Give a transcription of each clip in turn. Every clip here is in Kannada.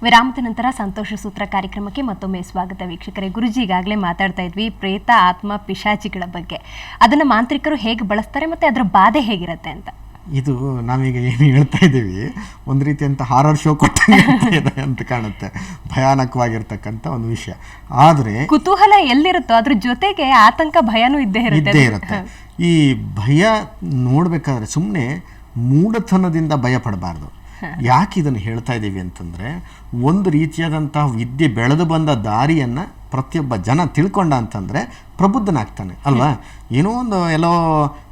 ವಿರಾಮದ ನಂತರ ಸಂತೋಷ ಸೂತ್ರ ಕಾರ್ಯಕ್ರಮಕ್ಕೆ ಮತ್ತೊಮ್ಮೆ ಸ್ವಾಗತ ವೀಕ್ಷಕರೇ. ಗುರುಜಿ, ಈಗಾಗಲೇ ಮಾತಾಡ್ತಾ ಇದ್ವಿ ಪ್ರೇತ, ಆತ್ಮ, ಪಿಶಾಚಿಗಳ ಬಗ್ಗೆ. ಅದನ್ನ ಮಾಂತ್ರಿಕರು ಹೇಗೆ ಬಳಸ್ತಾರೆ ಮತ್ತೆ ಅದರ ಬಾಧೆ ಹೇಗಿರುತ್ತೆ ಅಂತ. ಇದು ನಾವೀಗ ಏನು ಹೇಳ್ತಾ ಇದ್ದೀವಿ, ಒಂದು ರೀತಿಯಂತ ಹಾರರ್ ಶೋ ಕೊಟ್ಟಂಗೆ ಅಂತ ಕಾಣುತ್ತೆ, ಭಯಾನಕವಾಗಿರ್ತಕ್ಕಂಥ ಒಂದು ವಿಷಯ. ಆದರೆ ಕುತೂಹಲ ಎಲ್ಲಿರುತ್ತೋ ಅದ್ರ ಜೊತೆಗೆ ಆತಂಕ, ಭಯನೂ ಇದ್ದೇ ಇರುತ್ತೆ. ಈ ಭಯ ನೋಡ್ಬೇಕಾದ್ರೆ ಸುಮ್ಮನೆ ಮೂಢತನದಿಂದ ಭಯ ಪಡಬಾರ್ದು. ಯಾಕೆ ಇದನ್ನು ಹೇಳ್ತಾ ಇದ್ದೀವಿ ಅಂತಂದರೆ, ಒಂದು ರೀತಿಯಾದಂತಹ ವಿದ್ಯೆ ಬೆಳೆದು ಬಂದ ದಾರಿಯನ್ನು ಪ್ರತಿಯೊಬ್ಬ ಜನ ತಿಳ್ಕೊಂಡ ಅಂತಂದರೆ ಪ್ರಬುದ್ಧನಾಗ್ತಾನೆ ಅಲ್ವಾ. ಏನೋ ಒಂದು ಎಲ್ಲೋ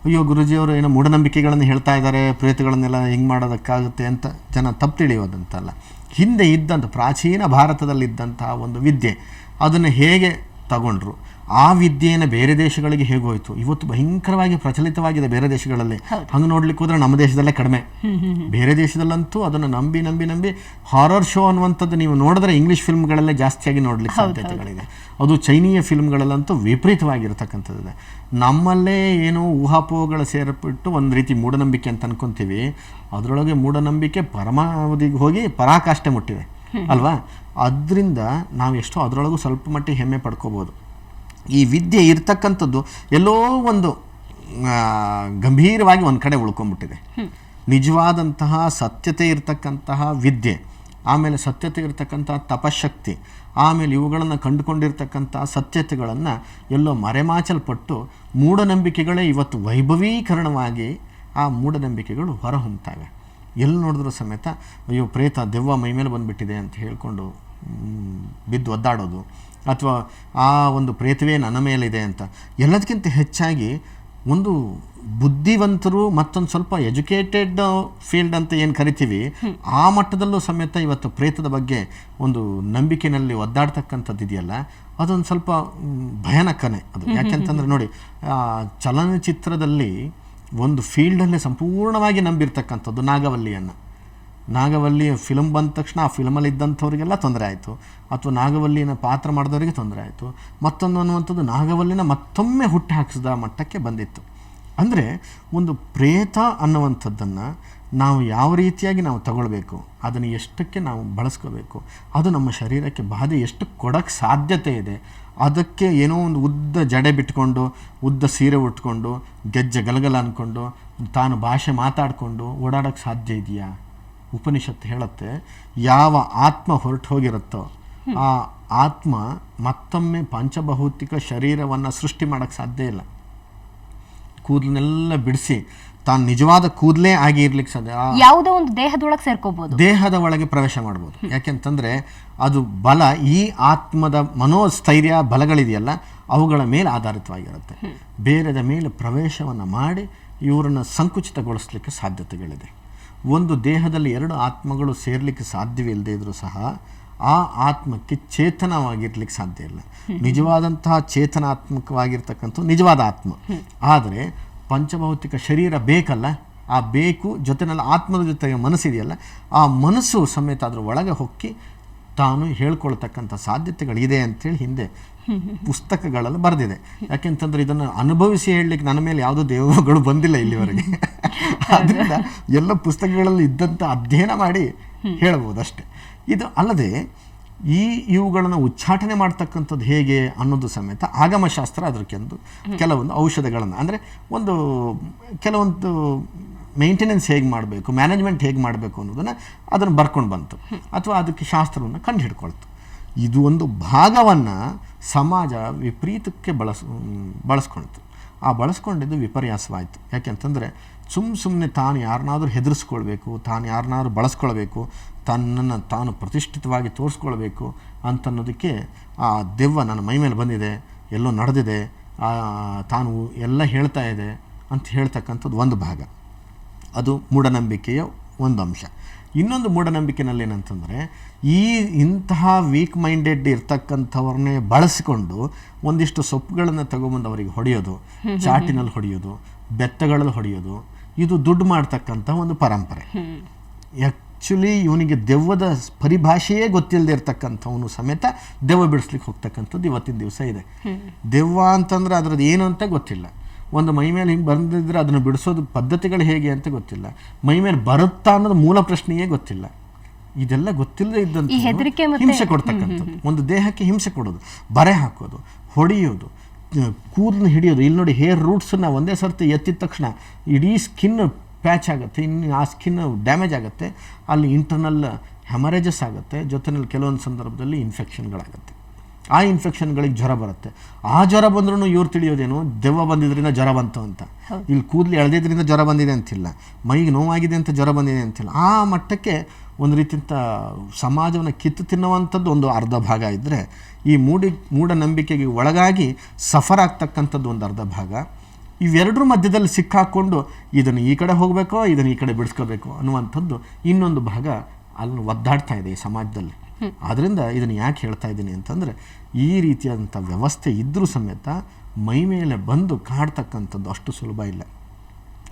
ಅಯ್ಯೋ ಗುರುಜಿಯವರು ಏನೋ ಮೂಢನಂಬಿಕೆಗಳನ್ನು ಹೇಳ್ತಾ ಇದ್ದಾರೆ, ಪ್ರೇತಗಳನ್ನೆಲ್ಲ ಹಿಂಗೆ ಮಾಡೋದಕ್ಕಾಗುತ್ತೆ ಅಂತ ಜನ ತಪ್ಪು ತಿಳಿಯೋದಂತಲ್ಲ. ಹಿಂದೆ ಇದ್ದಂಥ ಪ್ರಾಚೀನ ಭಾರತದಲ್ಲಿದ್ದಂತಹ ಒಂದು ವಿದ್ಯೆ, ಅದನ್ನು ಹೇಗೆ ತಗೊಂಡ್ರು, ಆ ವಿದ್ಯೆಯನ್ನು ಬೇರೆ ದೇಶಗಳಿಗೆ ಹೇಗೆ ಹೋಯಿತು, ಇವತ್ತು ಭಯಂಕರವಾಗಿ ಪ್ರಚಲಿತವಾಗಿದೆ ಬೇರೆ ದೇಶಗಳಲ್ಲಿ. ಹಂಗೆ ನೋಡ್ಲಿಕ್ಕೆ ಹೋದ್ರೆ ನಮ್ಮ ದೇಶದಲ್ಲೇ ಕಡಿಮೆ, ಬೇರೆ ದೇಶದಲ್ಲಂತೂ ಅದನ್ನು ನಂಬಿ ನಂಬಿ ನಂಬಿ ಹಾರರ್ ಶೋ ಅನ್ನುವಂಥದ್ದು ನೀವು ನೋಡಿದ್ರೆ ಇಂಗ್ಲೀಷ್ ಫಿಲ್ಮ್ಗಳಲ್ಲೇ ಜಾಸ್ತಿಯಾಗಿ ನೋಡ್ಲಿಕ್ಕೆ ಸಾಧ್ಯತೆಗಳಿದೆ. ಅದು ಚೈನೀಯ ಫಿಲ್ಮ್ಗಳಲ್ಲಂತೂ ವಿಪರೀತವಾಗಿರ್ತಕ್ಕಂಥದ್ದಿದೆ. ನಮ್ಮಲ್ಲೇ ಏನೋ ಊಹಾಪೋಹಗಳ ಸೇರಿಬಿಟ್ಟು ಒಂದು ರೀತಿ ಮೂಢನಂಬಿಕೆ ಅಂತ ಅನ್ಕೊಂತೀವಿ, ಅದರೊಳಗೆ ಮೂಢನಂಬಿಕೆ ಪರಮಾವಧಿಗೆ ಹೋಗಿ ಪರಾಕಾಷ್ಠೆ ಮುಟ್ಟಿದೆ ಅಲ್ವಾ. ಅದರಿಂದ ನಾವು ಎಷ್ಟೋ ಅದರೊಳಗೂ ಸ್ವಲ್ಪ ಮಟ್ಟಿಗೆ ಹೆಮ್ಮೆ ಪಡ್ಕೋಬೋದು. ಈ ವಿದ್ಯೆ ಇರ್ತಕ್ಕಂಥದ್ದು ಎಲ್ಲೋ ಒಂದು ಗಂಭೀರವಾಗಿ ಒಂದು ಕಡೆ ಉಳ್ಕೊಂಡ್ಬಿಟ್ಟಿದೆ. ನಿಜವಾದಂತಹ ಸತ್ಯತೆ ಇರ್ತಕ್ಕಂತಹ ವಿದ್ಯೆ, ಆಮೇಲೆ ಸತ್ಯತೆ ಇರ್ತಕ್ಕಂತಹ ತಪಶಕ್ತಿ, ಆಮೇಲೆ ಇವುಗಳನ್ನು ಕಂಡುಕೊಂಡಿರ್ತಕ್ಕಂಥ ಸತ್ಯತೆಗಳನ್ನು ಎಲ್ಲೋ ಮರೆಮಾಚಲ್ಪಟ್ಟು ಮೂಢನಂಬಿಕೆಗಳೇ ಇವತ್ತು ವೈಭವೀಕರಣವಾಗಿ ಆ ಮೂಢನಂಬಿಕೆಗಳು ಹೊರಹೊಮ್ಮುತ್ತವೆ. ಎಲ್ಲಿ ನೋಡಿದ್ರೂ ಸಮೇತ ಅಯ್ಯೋ ಪ್ರೇತ, ದೆವ್ವ ಮೈ ಮೇಲೆ ಬಂದುಬಿಟ್ಟಿದೆ ಅಂತ ಹೇಳ್ಕೊಂಡು ಬಿದ್ದು ಒದ್ದಾಡೋದು, ಅಥವಾ ಆ ಒಂದು ಪ್ರೇತವೇ ನನ್ನ ಮೇಲಿದೆ ಅಂತ. ಎಲ್ಲದಕ್ಕಿಂತ ಹೆಚ್ಚಾಗಿ ಒಂದು ಬುದ್ಧಿವಂತರು ಮತ್ತೊಂದು ಸ್ವಲ್ಪ ಎಜುಕೇಟೆಡ್ ಫೀಲ್ಡ್ ಅಂತ ಏನು ಕರಿತೀವಿ, ಆ ಮಟ್ಟದಲ್ಲೂ ಸಮೇತ ಇವತ್ತು ಪ್ರೇತದ ಬಗ್ಗೆ ಒಂದು ನಂಬಿಕೆಯಲ್ಲಿ ಒದ್ದಾಡ್ತಕ್ಕಂಥದ್ದು ಇದೆಯಲ್ಲ, ಅದೊಂದು ಸ್ವಲ್ಪ ಭಯಾನಕನೇ ಅದು. ಯಾಕೆಂತಂದರೆ ನೋಡಿ, ಚಲನಚಿತ್ರದಲ್ಲಿ ಒಂದು ಫೀಲ್ಡಲ್ಲೇ ಸಂಪೂರ್ಣವಾಗಿ ನಂಬಿರ್ತಕ್ಕಂಥದ್ದು ನಾಗವಲ್ಲಿಯನ್ನು. ನಾಗವಲ್ಲಿ ಫಿಲ್ಮ್ ಬಂದ ತಕ್ಷಣ ಆ ಫಿಲ್ಮಲ್ಲಿ ಇದ್ದಂಥವ್ರಿಗೆಲ್ಲ ತೊಂದರೆ ಆಯಿತು, ಅಥವಾ ನಾಗವಲ್ಲಿನ ಪಾತ್ರ ಮಾಡಿದವರಿಗೆ ತೊಂದರೆ ಆಯಿತು. ಮತ್ತೊಂದು ಅನ್ನುವಂಥದ್ದು ನಾಗವಲ್ಲಿನ ಮತ್ತೊಮ್ಮೆ ಹುಟ್ಟು ಹಾಕಿಸಿದ ಮಟ್ಟಕ್ಕೆ ಬಂದಿತ್ತು. ಅಂದರೆ ಒಂದು ಪ್ರೇತ ಅನ್ನುವಂಥದ್ದನ್ನು ನಾವು ಯಾವ ರೀತಿಯಾಗಿ ನಾವು ತಗೊಳ್ಬೇಕು, ಅದನ್ನು ಎಷ್ಟಕ್ಕೆ ನಾವು ಬಳಸ್ಕೋಬೇಕು, ಅದು ನಮ್ಮ ಶರೀರಕ್ಕೆ ಬಾಧೆ ಎಷ್ಟು ಕೊಡೋಕ್ಕೆ ಸಾಧ್ಯತೆ ಇದೆ. ಅದಕ್ಕೆ ಏನೋ ಒಂದು ಉದ್ದ ಜಡೆ ಬಿಟ್ಕೊಂಡು, ಉದ್ದ ಸೀರೆ ಉಟ್ಕೊಂಡು, ಗೆಜ್ಜೆ ಗಲಗಲ ಅಂದ್ಕೊಂಡು, ತಾನು ಭಾಷೆ ಮಾತಾಡಿಕೊಂಡು ಓಡಾಡೋಕ್ಕೆ ಸಾಧ್ಯ ಇದೆಯಾ? ಉಪನಿಷತ್ತು ಹೇಳುತ್ತೆ, ಯಾವ ಆತ್ಮ ಹೊರಟು ಹೋಗಿರುತ್ತೋ ಆ ಆತ್ಮ ಮತ್ತೊಮ್ಮೆ ಪಂಚಭೌತಿಕ ಶರೀರವನ್ನು ಸೃಷ್ಟಿ ಮಾಡೋಕ್ಕೆ ಸಾಧ್ಯ ಇಲ್ಲ. ಕೂದಲನ್ನೆಲ್ಲ ಬಿಡಿಸಿ ತಾನು ನಿಜವಾದ ಕೂದಲೇ ಆಗಿ ಇರ್ಲಿಕ್ಕೆ ಸಾಧ್ಯ. ಯಾವುದೋ ಒಂದು ದೇಹದೊಳಗೆ ಸೇರ್ಕೋಬಹುದು, ದೇಹದ ಒಳಗೆ ಪ್ರವೇಶ ಮಾಡ್ಬೋದು. ಯಾಕೆಂತಂದರೆ ಅದು ಬಲ, ಈ ಆತ್ಮದ ಮನೋಸ್ಥೈರ್ಯ ಬಲಗಳಿದೆಯಲ್ಲ ಅವುಗಳ ಮೇಲೆ ಆಧಾರಿತವಾಗಿರುತ್ತೆ. ಬೇರೆದ ಮೇಲೆ ಪ್ರವೇಶವನ್ನು ಮಾಡಿ ಇವರನ್ನು ಸಂಕುಚಿತಗೊಳಿಸ್ಲಿಕ್ಕೆ ಸಾಧ್ಯತೆಗಳಿದೆ. ಒಂದು ದೇಹದಲ್ಲಿ ಎರಡು ಆತ್ಮಗಳು ಸೇರ್ಲಿಕ್ಕೆ ಸಾಧ್ಯವಿಲ್ಲದೆ ಇದ್ರೂ ಸಹ ಆ ಆತ್ಮಕ್ಕೆ ಚೇತನವಾಗಿರ್ಲಿಕ್ಕೆ ಸಾಧ್ಯ ಇಲ್ಲ. ನಿಜವಾದಂತಹ ಚೇತನಾತ್ಮಕವಾಗಿರ್ತಕ್ಕಂಥ ನಿಜವಾದ ಆತ್ಮ. ಆದರೆ ಪಂಚಭೌತಿಕ ಶರೀರ ಬೇಕಲ್ಲ, ಆ ಬೇಕು ಜೊತೆನಲ್ಲಿ ಆತ್ಮದ ಜೊತೆಗೆ ಮನಸ್ಸಿದೆಯಲ್ಲ, ಆ ಮನಸ್ಸು ಸಮೇತ ಅದರ ಒಳಗೆ ಹೊಕ್ಕಿ ತಾನು ಹೇಳ್ಕೊಳ್ತಕ್ಕಂಥ ಸಾಧ್ಯತೆಗಳಿದೆ ಅಂತೇಳಿ ಹಿಂದೆ ಪುಸ್ತಕಗಳಲ್ಲಿ ಬರೆದಿದೆ. ಯಾಕೆಂತಂದ್ರೆ ಇದನ್ನು ಅನುಭವಿಸಿ ಹೇಳಲಿಕ್ಕೆ ನನ್ನ ಮೇಲೆ ಯಾವುದೋ ದೇವಗಳು ಬಂದಿಲ್ಲ ಇಲ್ಲಿವರೆಗೆ. ಆದ್ದರಿಂದ ಎಲ್ಲ ಪುಸ್ತಕಗಳಲ್ಲಿ ಇದ್ದಂಥ ಅಧ್ಯಯನ ಮಾಡಿ ಹೇಳ್ಬೋದು ಅಷ್ಟೆ. ಇದು ಅಲ್ಲದೆ ಇವುಗಳನ್ನು ಉಚ್ಚಾಟನೆ ಮಾಡ್ತಕ್ಕಂಥದ್ದು ಹೇಗೆ ಅನ್ನೋದು ಸಮೇತ ಆಗಮಶಾಸ್ತ್ರ ಅದಕ್ಕೆಂದು ಕೆಲವೊಂದು ಔಷಧಗಳನ್ನು, ಅಂದರೆ ಕೆಲವೊಂದು ಮೇಂಟೆನೆನ್ಸ್ ಹೇಗೆ ಮಾಡಬೇಕು, ಮ್ಯಾನೇಜ್ಮೆಂಟ್ ಹೇಗೆ ಮಾಡಬೇಕು ಅನ್ನೋದನ್ನು ಅದನ್ನು ಬರ್ಕೊಂಡು ಬಂತು, ಅಥವಾ ಅದಕ್ಕೆ ಶಾಸ್ತ್ರವನ್ನು ಕಂಡು ಹಿಡ್ಕೊಳ್ತು. ಇದು ಒಂದು ಭಾಗವನ್ನು ಸಮಾಜ ವಿಪರೀತಕ್ಕೆ ಬಳಸ್ಕೊಳ್ತು. ಆ ಬಳಸ್ಕೊಂಡಿದ್ದು ವಿಪರ್ಯಾಸವಾಯಿತು. ಯಾಕೆಂತಂದರೆ ಸುಮ್ಮನೆ ತಾನು ಯಾರನ್ನಾದ್ರೂ ಹೆದರಿಸ್ಕೊಳ್ಬೇಕು, ತಾನು ಯಾರನ್ನಾದ್ರೂ ಬಳಸ್ಕೊಳ್ಬೇಕು, ತನ್ನನ್ನು ತಾನು ಪ್ರತಿಷ್ಠಿತವಾಗಿ ತೋರಿಸ್ಕೊಳ್ಬೇಕು ಅಂತನ್ನೋದಕ್ಕೆ ಆ ದೆವ್ವ ನನ್ನ ಮೈ ಮೇಲೆ ಬಂದಿದೆ, ಎಲ್ಲೋ ನಡೆದಿದೆ, ತಾನು ಎಲ್ಲ ಹೇಳ್ತಾ ಇದೆ ಅಂತ ಹೇಳ್ತಕ್ಕಂಥದ್ದು ಒಂದು ಭಾಗ. ಅದು ಮೂಢನಂಬಿಕೆಯ ಒಂದು ಅಂಶ. ಇನ್ನೊಂದು ಮೂಢನಂಬಿಕೆನಲ್ಲಿ ಏನಂತಂದರೆ, ಇಂತಹ ವೀಕ್ ಮೈಂಡೆಡ್ ಇರ್ತಕ್ಕಂಥವ್ರನ್ನೇ ಬಳಸಿಕೊಂಡು ಒಂದಿಷ್ಟು ಸೊಪ್ಪುಗಳನ್ನು ತಗೊಂಬಂದು ಅವರಿಗೆ ಹೊಡೆಯೋದು, ಚಾಟಿನಲ್ಲಿ ಹೊಡೆಯೋದು, ಬೆತ್ತಗಳಲ್ಲಿ ಹೊಡೆಯೋದು, ಇದು ದುಡ್ಡು ಮಾಡ್ತಕ್ಕಂಥ ಒಂದು ಪರಂಪರೆ. ಆ್ಯಕ್ಚುಲಿ ಇವನಿಗೆ ದೆವ್ವದ ಪರಿಭಾಷೆಯೇ ಗೊತ್ತಿಲ್ಲದೆ ಇರ್ತಕ್ಕಂಥವನು ಸಮೇತ ದೆವ್ವ ಬಿಡಿಸ್ಲಿಕ್ಕೆ ಹೋಗ್ತಕ್ಕಂಥದ್ದು ಇವತ್ತಿನ ದಿವಸ ಇದೆ. ದೆವ್ವ ಅಂತಂದ್ರೆ ಅದ್ರದ್ದು ಏನು ಅಂತ ಗೊತ್ತಿಲ್ಲ. ಒಂದು ಮೈ ಮೇಲೆ ಹಿಂಗೆ ಬಂದಿದ್ರೆ ಅದನ್ನು ಬಿಡಿಸೋದು ಪದ್ಧತಿಗಳು ಹೇಗೆ ಅಂತ ಗೊತ್ತಿಲ್ಲ. ಮೈ ಮೇಲೆ ಬರುತ್ತಾ ಅನ್ನೋದು ಮೂಲ ಪ್ರಶ್ನೆಯೇ ಗೊತ್ತಿಲ್ಲ. ಇದೆಲ್ಲ ಗೊತ್ತಿಲ್ಲದೆ ಈ ಹೆದರಿಕೆ ಇದ್ದಂಥ ಹಿಂಸೆ ಕೊಡ್ತಕ್ಕಂಥದ್ದು, ಒಂದು ದೇಹಕ್ಕೆ ಹಿಂಸೆ ಕೊಡೋದು, ಬರೆ ಹಾಕೋದು, ಹೊಡೆಯೋದು, ಕೂದಲು ಹಿಡಿಯೋದು. ಇಲ್ಲಿ ನೋಡಿ, ಹೇರ್ ರೂಟ್ಸನ್ನು ಒಂದೇ ಸರ್ತಿ ಎತ್ತಿದ ತಕ್ಷಣ ಇಡೀ ಸ್ಕಿನ್ ಪ್ಯಾಚ್ ಆಗುತ್ತೆ, ಇನ್ನು ಆ ಸ್ಕಿನ್ ಡ್ಯಾಮೇಜ್ ಆಗುತ್ತೆ, ಅಲ್ಲಿ ಇಂಟರ್ನಲ್ ಹೆಮರೇಜಸ್ ಆಗುತ್ತೆ, ಜೊತೆಯಲ್ಲಿ ಕೆಲವೊಂದು ಸಂದರ್ಭದಲ್ಲಿ ಇನ್ಫೆಕ್ಷನ್ಗಳಾಗುತ್ತೆ. ಆ ಇನ್ಫೆಕ್ಷನ್ಗಳಿಗೆ ಜ್ವರ ಬರುತ್ತೆ. ಆ ಜ್ವರ ಬಂದ್ರೂ ಇವ್ರು ತಿಳಿಯೋದೇನು, ದೆವ್ವ ಬಂದಿದ್ರಿಂದ ಜ್ವರ ಬಂತು ಅಂತ. ಇಲ್ಲಿ ಕೂದಲು ಎಳೆದಿದ್ರಿಂದ ಜ್ವರ ಬಂದಿದೆ ಅಂತಿಲ್ಲ, ಮೈಗೆ ನೋವಾಗಿದೆ ಅಂತ ಜ್ವರ ಬಂದಿದೆ ಅಂತಿಲ್ಲ. ಆ ಮಟ್ಟಕ್ಕೆ ಒಂದು ರೀತಿಯಂಥ ಸಮಾಜವನ್ನು ಕಿತ್ತು ತಿನ್ನುವಂಥದ್ದು ಒಂದು ಅರ್ಧ ಭಾಗ ಇದ್ದರೆ, ಈ ಮೂಢನಂಬಿಕೆಗೆ ಒಳಗಾಗಿ ಸಫರ್ ಆಗ್ತಕ್ಕಂಥದ್ದು ಒಂದು ಅರ್ಧ ಭಾಗ. ಇವೆರಡರ ಮಧ್ಯದಲ್ಲಿ ಸಿಕ್ಕಾಕ್ಕೊಂಡು ಇದನ್ನು ಈ ಕಡೆ ಹೋಗಬೇಕೋ ಇದನ್ನು ಈ ಕಡೆ ಬಿಡಿಸ್ಕೋಬೇಕು ಅನ್ನುವಂಥದ್ದು ಇನ್ನೊಂದು ಭಾಗ ಅಲ್ಲಿ ಒದ್ದಾಡ್ತಾ ಇದೆ ಈ ಸಮಾಜದಲ್ಲಿ. ಆದ್ದರಿಂದ ಇದನ್ನು ಯಾಕೆ ಹೇಳ್ತಾ ಇದ್ದೀನಿ ಅಂತಂದರೆ, ಈ ರೀತಿಯಾದಂಥ ವ್ಯವಸ್ಥೆ ಇದ್ದರೂ ಸಮೇತ ಮೈ ಮೇಲೆ ಬಂದು ಕಾಡ್ತಕ್ಕಂಥದ್ದು ಅಷ್ಟು ಸುಲಭ ಇಲ್ಲ.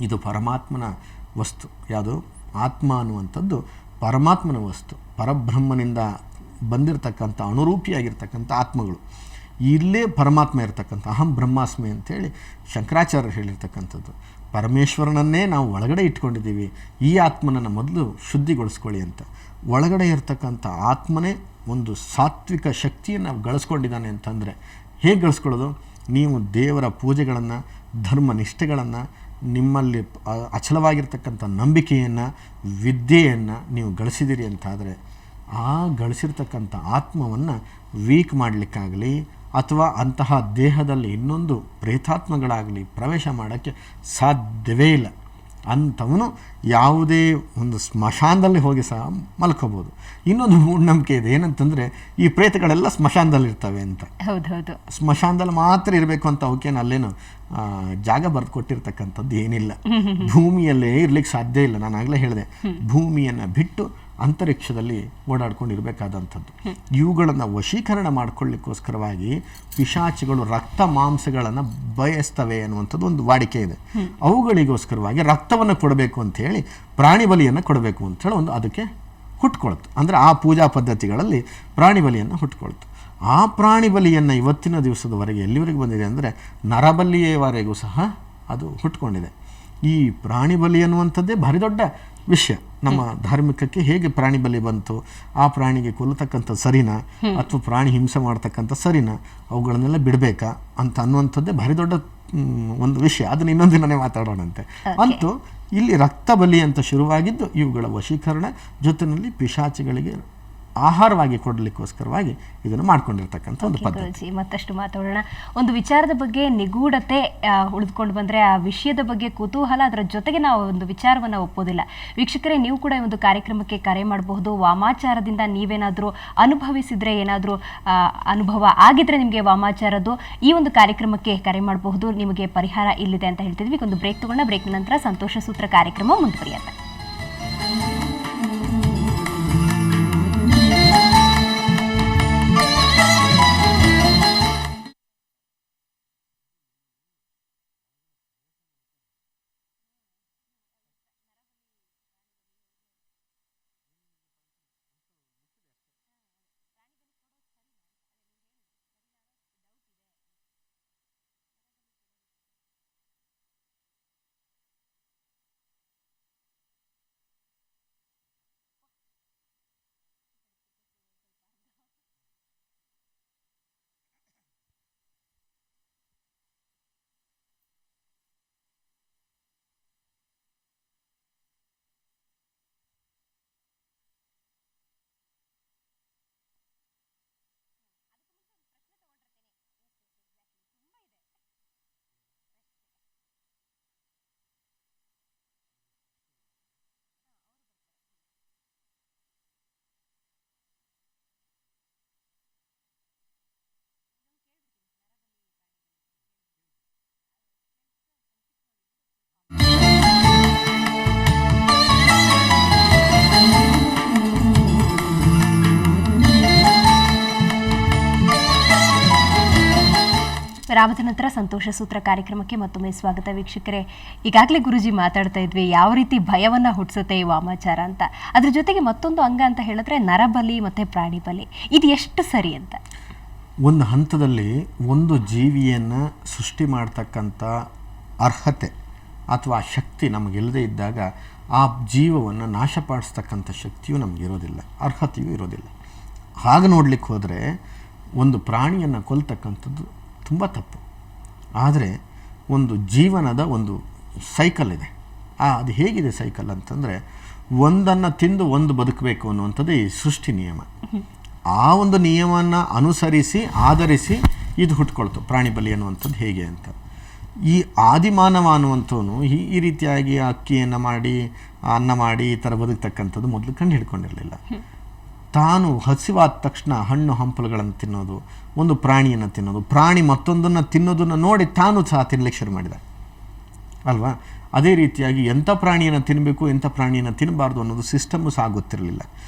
ಇದು ಪರಮಾತ್ಮನ ವಸ್ತು. ಯಾವುದು? ಆತ್ಮ ಅನ್ನುವಂಥದ್ದು ಪರಮಾತ್ಮನ ವಸ್ತು, ಪರಬ್ರಹ್ಮನಿಂದ ಬಂದಿರತಕ್ಕಂಥ ಅನುರೂಪಿಯಾಗಿರ್ತಕ್ಕಂಥ ಆತ್ಮಗಳು. ಇಲ್ಲೇ ಪರಮಾತ್ಮ ಇರ್ತಕ್ಕಂಥ ಅಹಂ ಬ್ರಹ್ಮಾಸ್ಮಿ ಅಂತೇಳಿ ಶಂಕರಾಚಾರ್ಯರು ಹೇಳಿರ್ತಕ್ಕಂಥದ್ದು. ಪರಮೇಶ್ವರನನ್ನೇ ನಾವು ಒಳಗಡೆ ಇಟ್ಕೊಂಡಿದ್ದೀವಿ, ಈ ಆತ್ಮನನ್ನು ಮೊದಲು ಶುದ್ಧಿಗೊಳಿಸ್ಕೊಳ್ಳಿ ಅಂತ. ಒಳಗಡೆ ಇರ್ತಕ್ಕಂಥ ಆತ್ಮನೇ ಒಂದು ಸಾತ್ವಿಕ ಶಕ್ತಿಯನ್ನು ಗಳಿಸ್ಕೊಂಡಿದ್ದಾನೆ ಅಂತಂದರೆ ಹೇಗೆ ಗಳಿಸ್ಕೊಳ್ಳೋದು? ನೀವು ದೇವರ ಪೂಜೆಗಳನ್ನು, ಧರ್ಮ ನಿಷ್ಠೆಗಳನ್ನು, ನಿಮ್ಮಲ್ಲಿ ಅಚಲವಾಗಿರ್ತಕ್ಕಂಥ ನಂಬಿಕೆಯನ್ನು, ವಿದ್ಯೆಯನ್ನು ನೀವು ಗಳಿಸಿದ್ದೀರಿ ಅಂತಾದರೆ, ಆ ಗಳಿಸಿರ್ತಕ್ಕಂಥ ಆತ್ಮವನ್ನು ವೀಕ್ ಮಾಡಲಿಕ್ಕಾಗಲಿ ಅಥವಾ ಅಂತಹ ದೇಹದಲ್ಲಿ ಇನ್ನೊಂದು ಪ್ರೇತಾತ್ಮಗಳಾಗಲಿ ಪ್ರವೇಶ ಮಾಡೋಕ್ಕೆ ಸಾಧ್ಯವೇ ಇಲ್ಲ. ಅಂಥವನು ಯಾವುದೇ ಒಂದು ಸ್ಮಶಾನದಲ್ಲಿ ಹೋಗಿ ಸಹ ಮಲ್ಕೋಬೋದು. ಇನ್ನೊಂದು ಮೂಢನಂಬಿಕೆ ಇದೆ, ಏನಂತಂದರೆ ಈ ಪ್ರೇತಗಳೆಲ್ಲ ಸ್ಮಶಾನದಲ್ಲಿ ಇರ್ತವೆ ಅಂತ. ಹೌದೌದು, ಸ್ಮಶಾನದಲ್ಲಿ ಮಾತ್ರ ಇರಬೇಕು ಅಂತ ಅವಕ್ಕೇನು ಅಲ್ಲೇನು ಜಾಗ ಬರೆದು ಕೊಟ್ಟಿರ್ತಕ್ಕಂಥದ್ದು ಏನಿಲ್ಲ. ಭೂಮಿಯಲ್ಲೇ ಇರ್ಲಿಕ್ಕೆ ಸಾಧ್ಯ ಇಲ್ಲ. ನಾನು ಆಗಲೇ ಹೇಳಿದೆ, ಭೂಮಿಯನ್ನು ಬಿಟ್ಟು ಅಂತರಿಕ್ಷದಲ್ಲಿ ಓಡಾಡ್ಕೊಂಡು ಇರಬೇಕಾದಂಥದ್ದು. ಇವುಗಳನ್ನು ವಶೀಕರಣ ಮಾಡಿಕೊಳ್ಳಿಕ್ಕೋಸ್ಕರವಾಗಿ ಪಿಶಾಚಿಗಳು ರಕ್ತ ಮಾಂಸಗಳನ್ನು ಬಯಸ್ತವೆ ಅನ್ನುವಂಥದ್ದು ಒಂದು ವಾಡಿಕೆ ಇದೆ. ಅವುಗಳಿಗೋಸ್ಕರವಾಗಿ ರಕ್ತವನ್ನು ಕೊಡಬೇಕು ಅಂಥೇಳಿ ಪ್ರಾಣಿ ಬಲಿಯನ್ನು ಕೊಡಬೇಕು ಅಂಥೇಳಿ ಒಂದು ಅದಕ್ಕೆ ಹುಟ್ಕೊಳ್ತು. ಅಂದರೆ ಆ ಪೂಜಾ ಪದ್ಧತಿಗಳಲ್ಲಿ ಪ್ರಾಣಿ ಬಲಿಯನ್ನು ಹುಟ್ಕೊಳ್ತು. ಆ ಪ್ರಾಣಿ ಬಲಿಯನ್ನು ಇವತ್ತಿನ ದಿವಸದವರೆಗೆ ಎಲ್ಲಿವರೆಗೆ ಬಂದಿದೆ ಅಂದರೆ ನರಬಲಿಯವರೆಗೂ ಸಹ ಅದು ಹುಟ್ಕೊಂಡಿದೆ. ಈ ಪ್ರಾಣಿ ಬಲಿ ಅನ್ನುವಂಥದ್ದೇ ಭಾರಿ ದೊಡ್ಡ ವಿಷಯ. ನಮ್ಮ ಧಾರ್ಮಿಕಕ್ಕೆ ಹೇಗೆ ಪ್ರಾಣಿ ಬಲಿ ಬಂತು, ಆ ಪ್ರಾಣಿಗೆ ಕೊಲ್ಲತಕ್ಕಂಥ ಸರಿನಾ ಅಥವಾ ಪ್ರಾಣಿ ಹಿಂಸೆ ಮಾಡ್ತಕ್ಕಂಥ ಸರಿನಾ, ಅವುಗಳನ್ನೆಲ್ಲ ಬಿಡಬೇಕಾ ಅಂತ ಅನ್ನುವಂಥದ್ದೇ ಭಾರಿ ದೊಡ್ಡ ಒಂದು ವಿಷಯ. ಅದನ್ನು ಇನ್ನೊಂದು ದಿನನೇ ಮಾತಾಡೋಣಂತೆ. ಅಂತೂ ಇಲ್ಲಿ ರಕ್ತ ಬಲಿ ಅಂತ ಶುರುವಾಗಿದ್ದು ಇವುಗಳ ವಶೀಕರಣ, ಜೊತೆಯಲ್ಲಿ ಪಿಶಾಚಿಗಳಿಗೆ ಆಹಾರವಾಗಿ ಕೊಡಲಿಕ್ಕೋಸ್ಕರವಾಗಿ ಇದನ್ನು ಮಾಡ್ಕೊಂಡಿರ್ತಕ್ಕಂಥ ಒಂದು ಪದ್ಧತಿ. ಮತ್ತಷ್ಟು ಮಾತಾಡೋಣ. ಒಂದು ವಿಚಾರದ ಬಗ್ಗೆ ನಿಗೂಢತೆ ಉಳಿದುಕೊಂಡು ಬಂದರೆ ಆ ವಿಷಯದ ಬಗ್ಗೆ ಕುತೂಹಲ, ಅದರ ಜೊತೆಗೆ ನಾವು ಒಂದು ವಿಚಾರವನ್ನು ಒಪ್ಪೋದಿಲ್ಲ. ವೀಕ್ಷಕರೇ, ನೀವು ಕೂಡ ಒಂದು ಕಾರ್ಯಕ್ರಮಕ್ಕೆ ಕರೆ ಮಾಡಬಹುದು. ವಾಮಾಚಾರದಿಂದ ನೀವೇನಾದರೂ ಅನುಭವಿಸಿದರೆ, ಏನಾದರೂ ಅನುಭವ ಆಗಿದ್ರೆ ನಿಮಗೆ ವಾಮಾಚಾರದ್ದು, ಈ ಒಂದು ಕಾರ್ಯಕ್ರಮಕ್ಕೆ ಕರೆ ಮಾಡಬಹುದು. ನಿಮಗೆ ಪರಿಹಾರ ಇಲ್ಲಿದೆ ಅಂತ ಹೇಳ್ತಿದ್ವಿ. ಒಂದು ಬ್ರೇಕ್ ತಗೊಂಡ ಬ್ರೇಕ್ ನಂತರ ಸಂತೋಷ ಸೂತ್ರ ಕಾರ್ಯಕ್ರಮ ಮುಂದುವರಿಯುತ್ತೆ. ವಿರಾಮದ ನಂತರ ಸಂತೋಷ ಸೂತ್ರ ಕಾರ್ಯಕ್ರಮಕ್ಕೆ ಮತ್ತೊಮ್ಮೆ ಸ್ವಾಗತ. ವೀಕ್ಷಕರೇ, ಈಗಾಗಲೇ ಗುರುಜಿ ಮಾತಾಡ್ತಾ ಇದ್ವಿ ಯಾವ ರೀತಿ ಭಯವನ್ನ ಹುಟ್ಟಿಸುತ್ತೆ ಈ ವಾಮಾಚಾರ ಅಂತ. ಅದ್ರ ಜೊತೆಗೆ ಮತ್ತೊಂದು ಅಂಗ ಅಂತ ಹೇಳಿದ್ರೆ ನರಬಲಿ ಮತ್ತೆ ಪ್ರಾಣಿ ಬಲಿ, ಇದು ಎಷ್ಟು ಸರಿ ಅಂತ? ಒಂದು ಹಂತದಲ್ಲಿ ಒಂದು ಜೀವಿಯನ್ನು ಸೃಷ್ಟಿ ಮಾಡ್ತಕ್ಕಂಥ ಅರ್ಹತೆ ಅಥವಾ ಶಕ್ತಿ ನಮಗೆಲ್ಲದೆ ಇದ್ದಾಗ ಆ ಜೀವವನ್ನು ನಾಶಪಡಿಸ್ತಕ್ಕಂಥ ಶಕ್ತಿಯೂ ನಮಗಿರೋದಿಲ್ಲ, ಅರ್ಹತೆಯೂ ಇರೋದಿಲ್ಲ. ಹಾಗೆ ನೋಡಲಿಕ್ಕೆ ಹೋದರೆ ಒಂದು ಪ್ರಾಣಿಯನ್ನು ಕೊಲ್ತಕ್ಕಂಥದ್ದು ತುಂಬ ತಪ್ಪು. ಆದರೆ ಒಂದು ಜೀವನದ ಒಂದು ಸೈಕಲ್ ಇದೆ. ಅದು ಹೇಗಿದೆ ಸೈಕಲ್ ಅಂತಂದರೆ, ಒಂದನ್ನು ತಿಂದು ಒಂದು ಬದುಕಬೇಕು ಅನ್ನುವಂಥದ್ದು ಈ ಸೃಷ್ಟಿ ನಿಯಮ. ಆ ಒಂದು ನಿಯಮವನ್ನು ಅನುಸರಿಸಿ ಆಧರಿಸಿ ಇದು ಹುಟ್ಕೊಳ್ತು ಪ್ರಾಣಿ ಬಲಿ ಅನ್ನುವಂಥದ್ದು ಹೇಗೆ ಅಂತ. ಈ ಆದಿಮಾನವ ಅನ್ನುವಂಥವನು ಈ ರೀತಿಯಾಗಿ ಅಕ್ಕಿಯನ್ನು ಮಾಡಿ ಅನ್ನ ಮಾಡಿ ಈ ಥರ ಬದುಕ್ತಕ್ಕಂಥದ್ದು ಮೊದಲು ಕಂಡು ಹಿಡ್ಕೊಂಡಿರಲಿಲ್ಲ. ತಾನು ಹಸಿವಾದ ತಕ್ಷಣ ಹಣ್ಣು ಹಂಪಲುಗಳನ್ನು ತಿನ್ನೋದು, ಒಂದು ಪ್ರಾಣಿಯನ್ನು ತಿನ್ನೋದು, ಪ್ರಾಣಿ ಮತ್ತೊಂದನ್ನು ತಿನ್ನೋದನ್ನು ನೋಡಿ ತಾನು ಸಹ ತಿನ್ನಲಿಕ್ಕೆ ಶುರು ಮಾಡಿದ ಅಲ್ವಾ. ಅದೇ ರೀತಿಯಾಗಿ ಎಂಥ ಪ್ರಾಣಿಯನ್ನು ತಿನ್ನಬೇಕು ಎಂಥ ಪ್ರಾಣಿಯನ್ನು ತಿನ್ನಬಾರ್ದು ಅನ್ನೋದು ಸಿಸ್ಟಮ್ಮು ಸಹ ಗೊತ್ತಿರಲಿಲ್ಲ.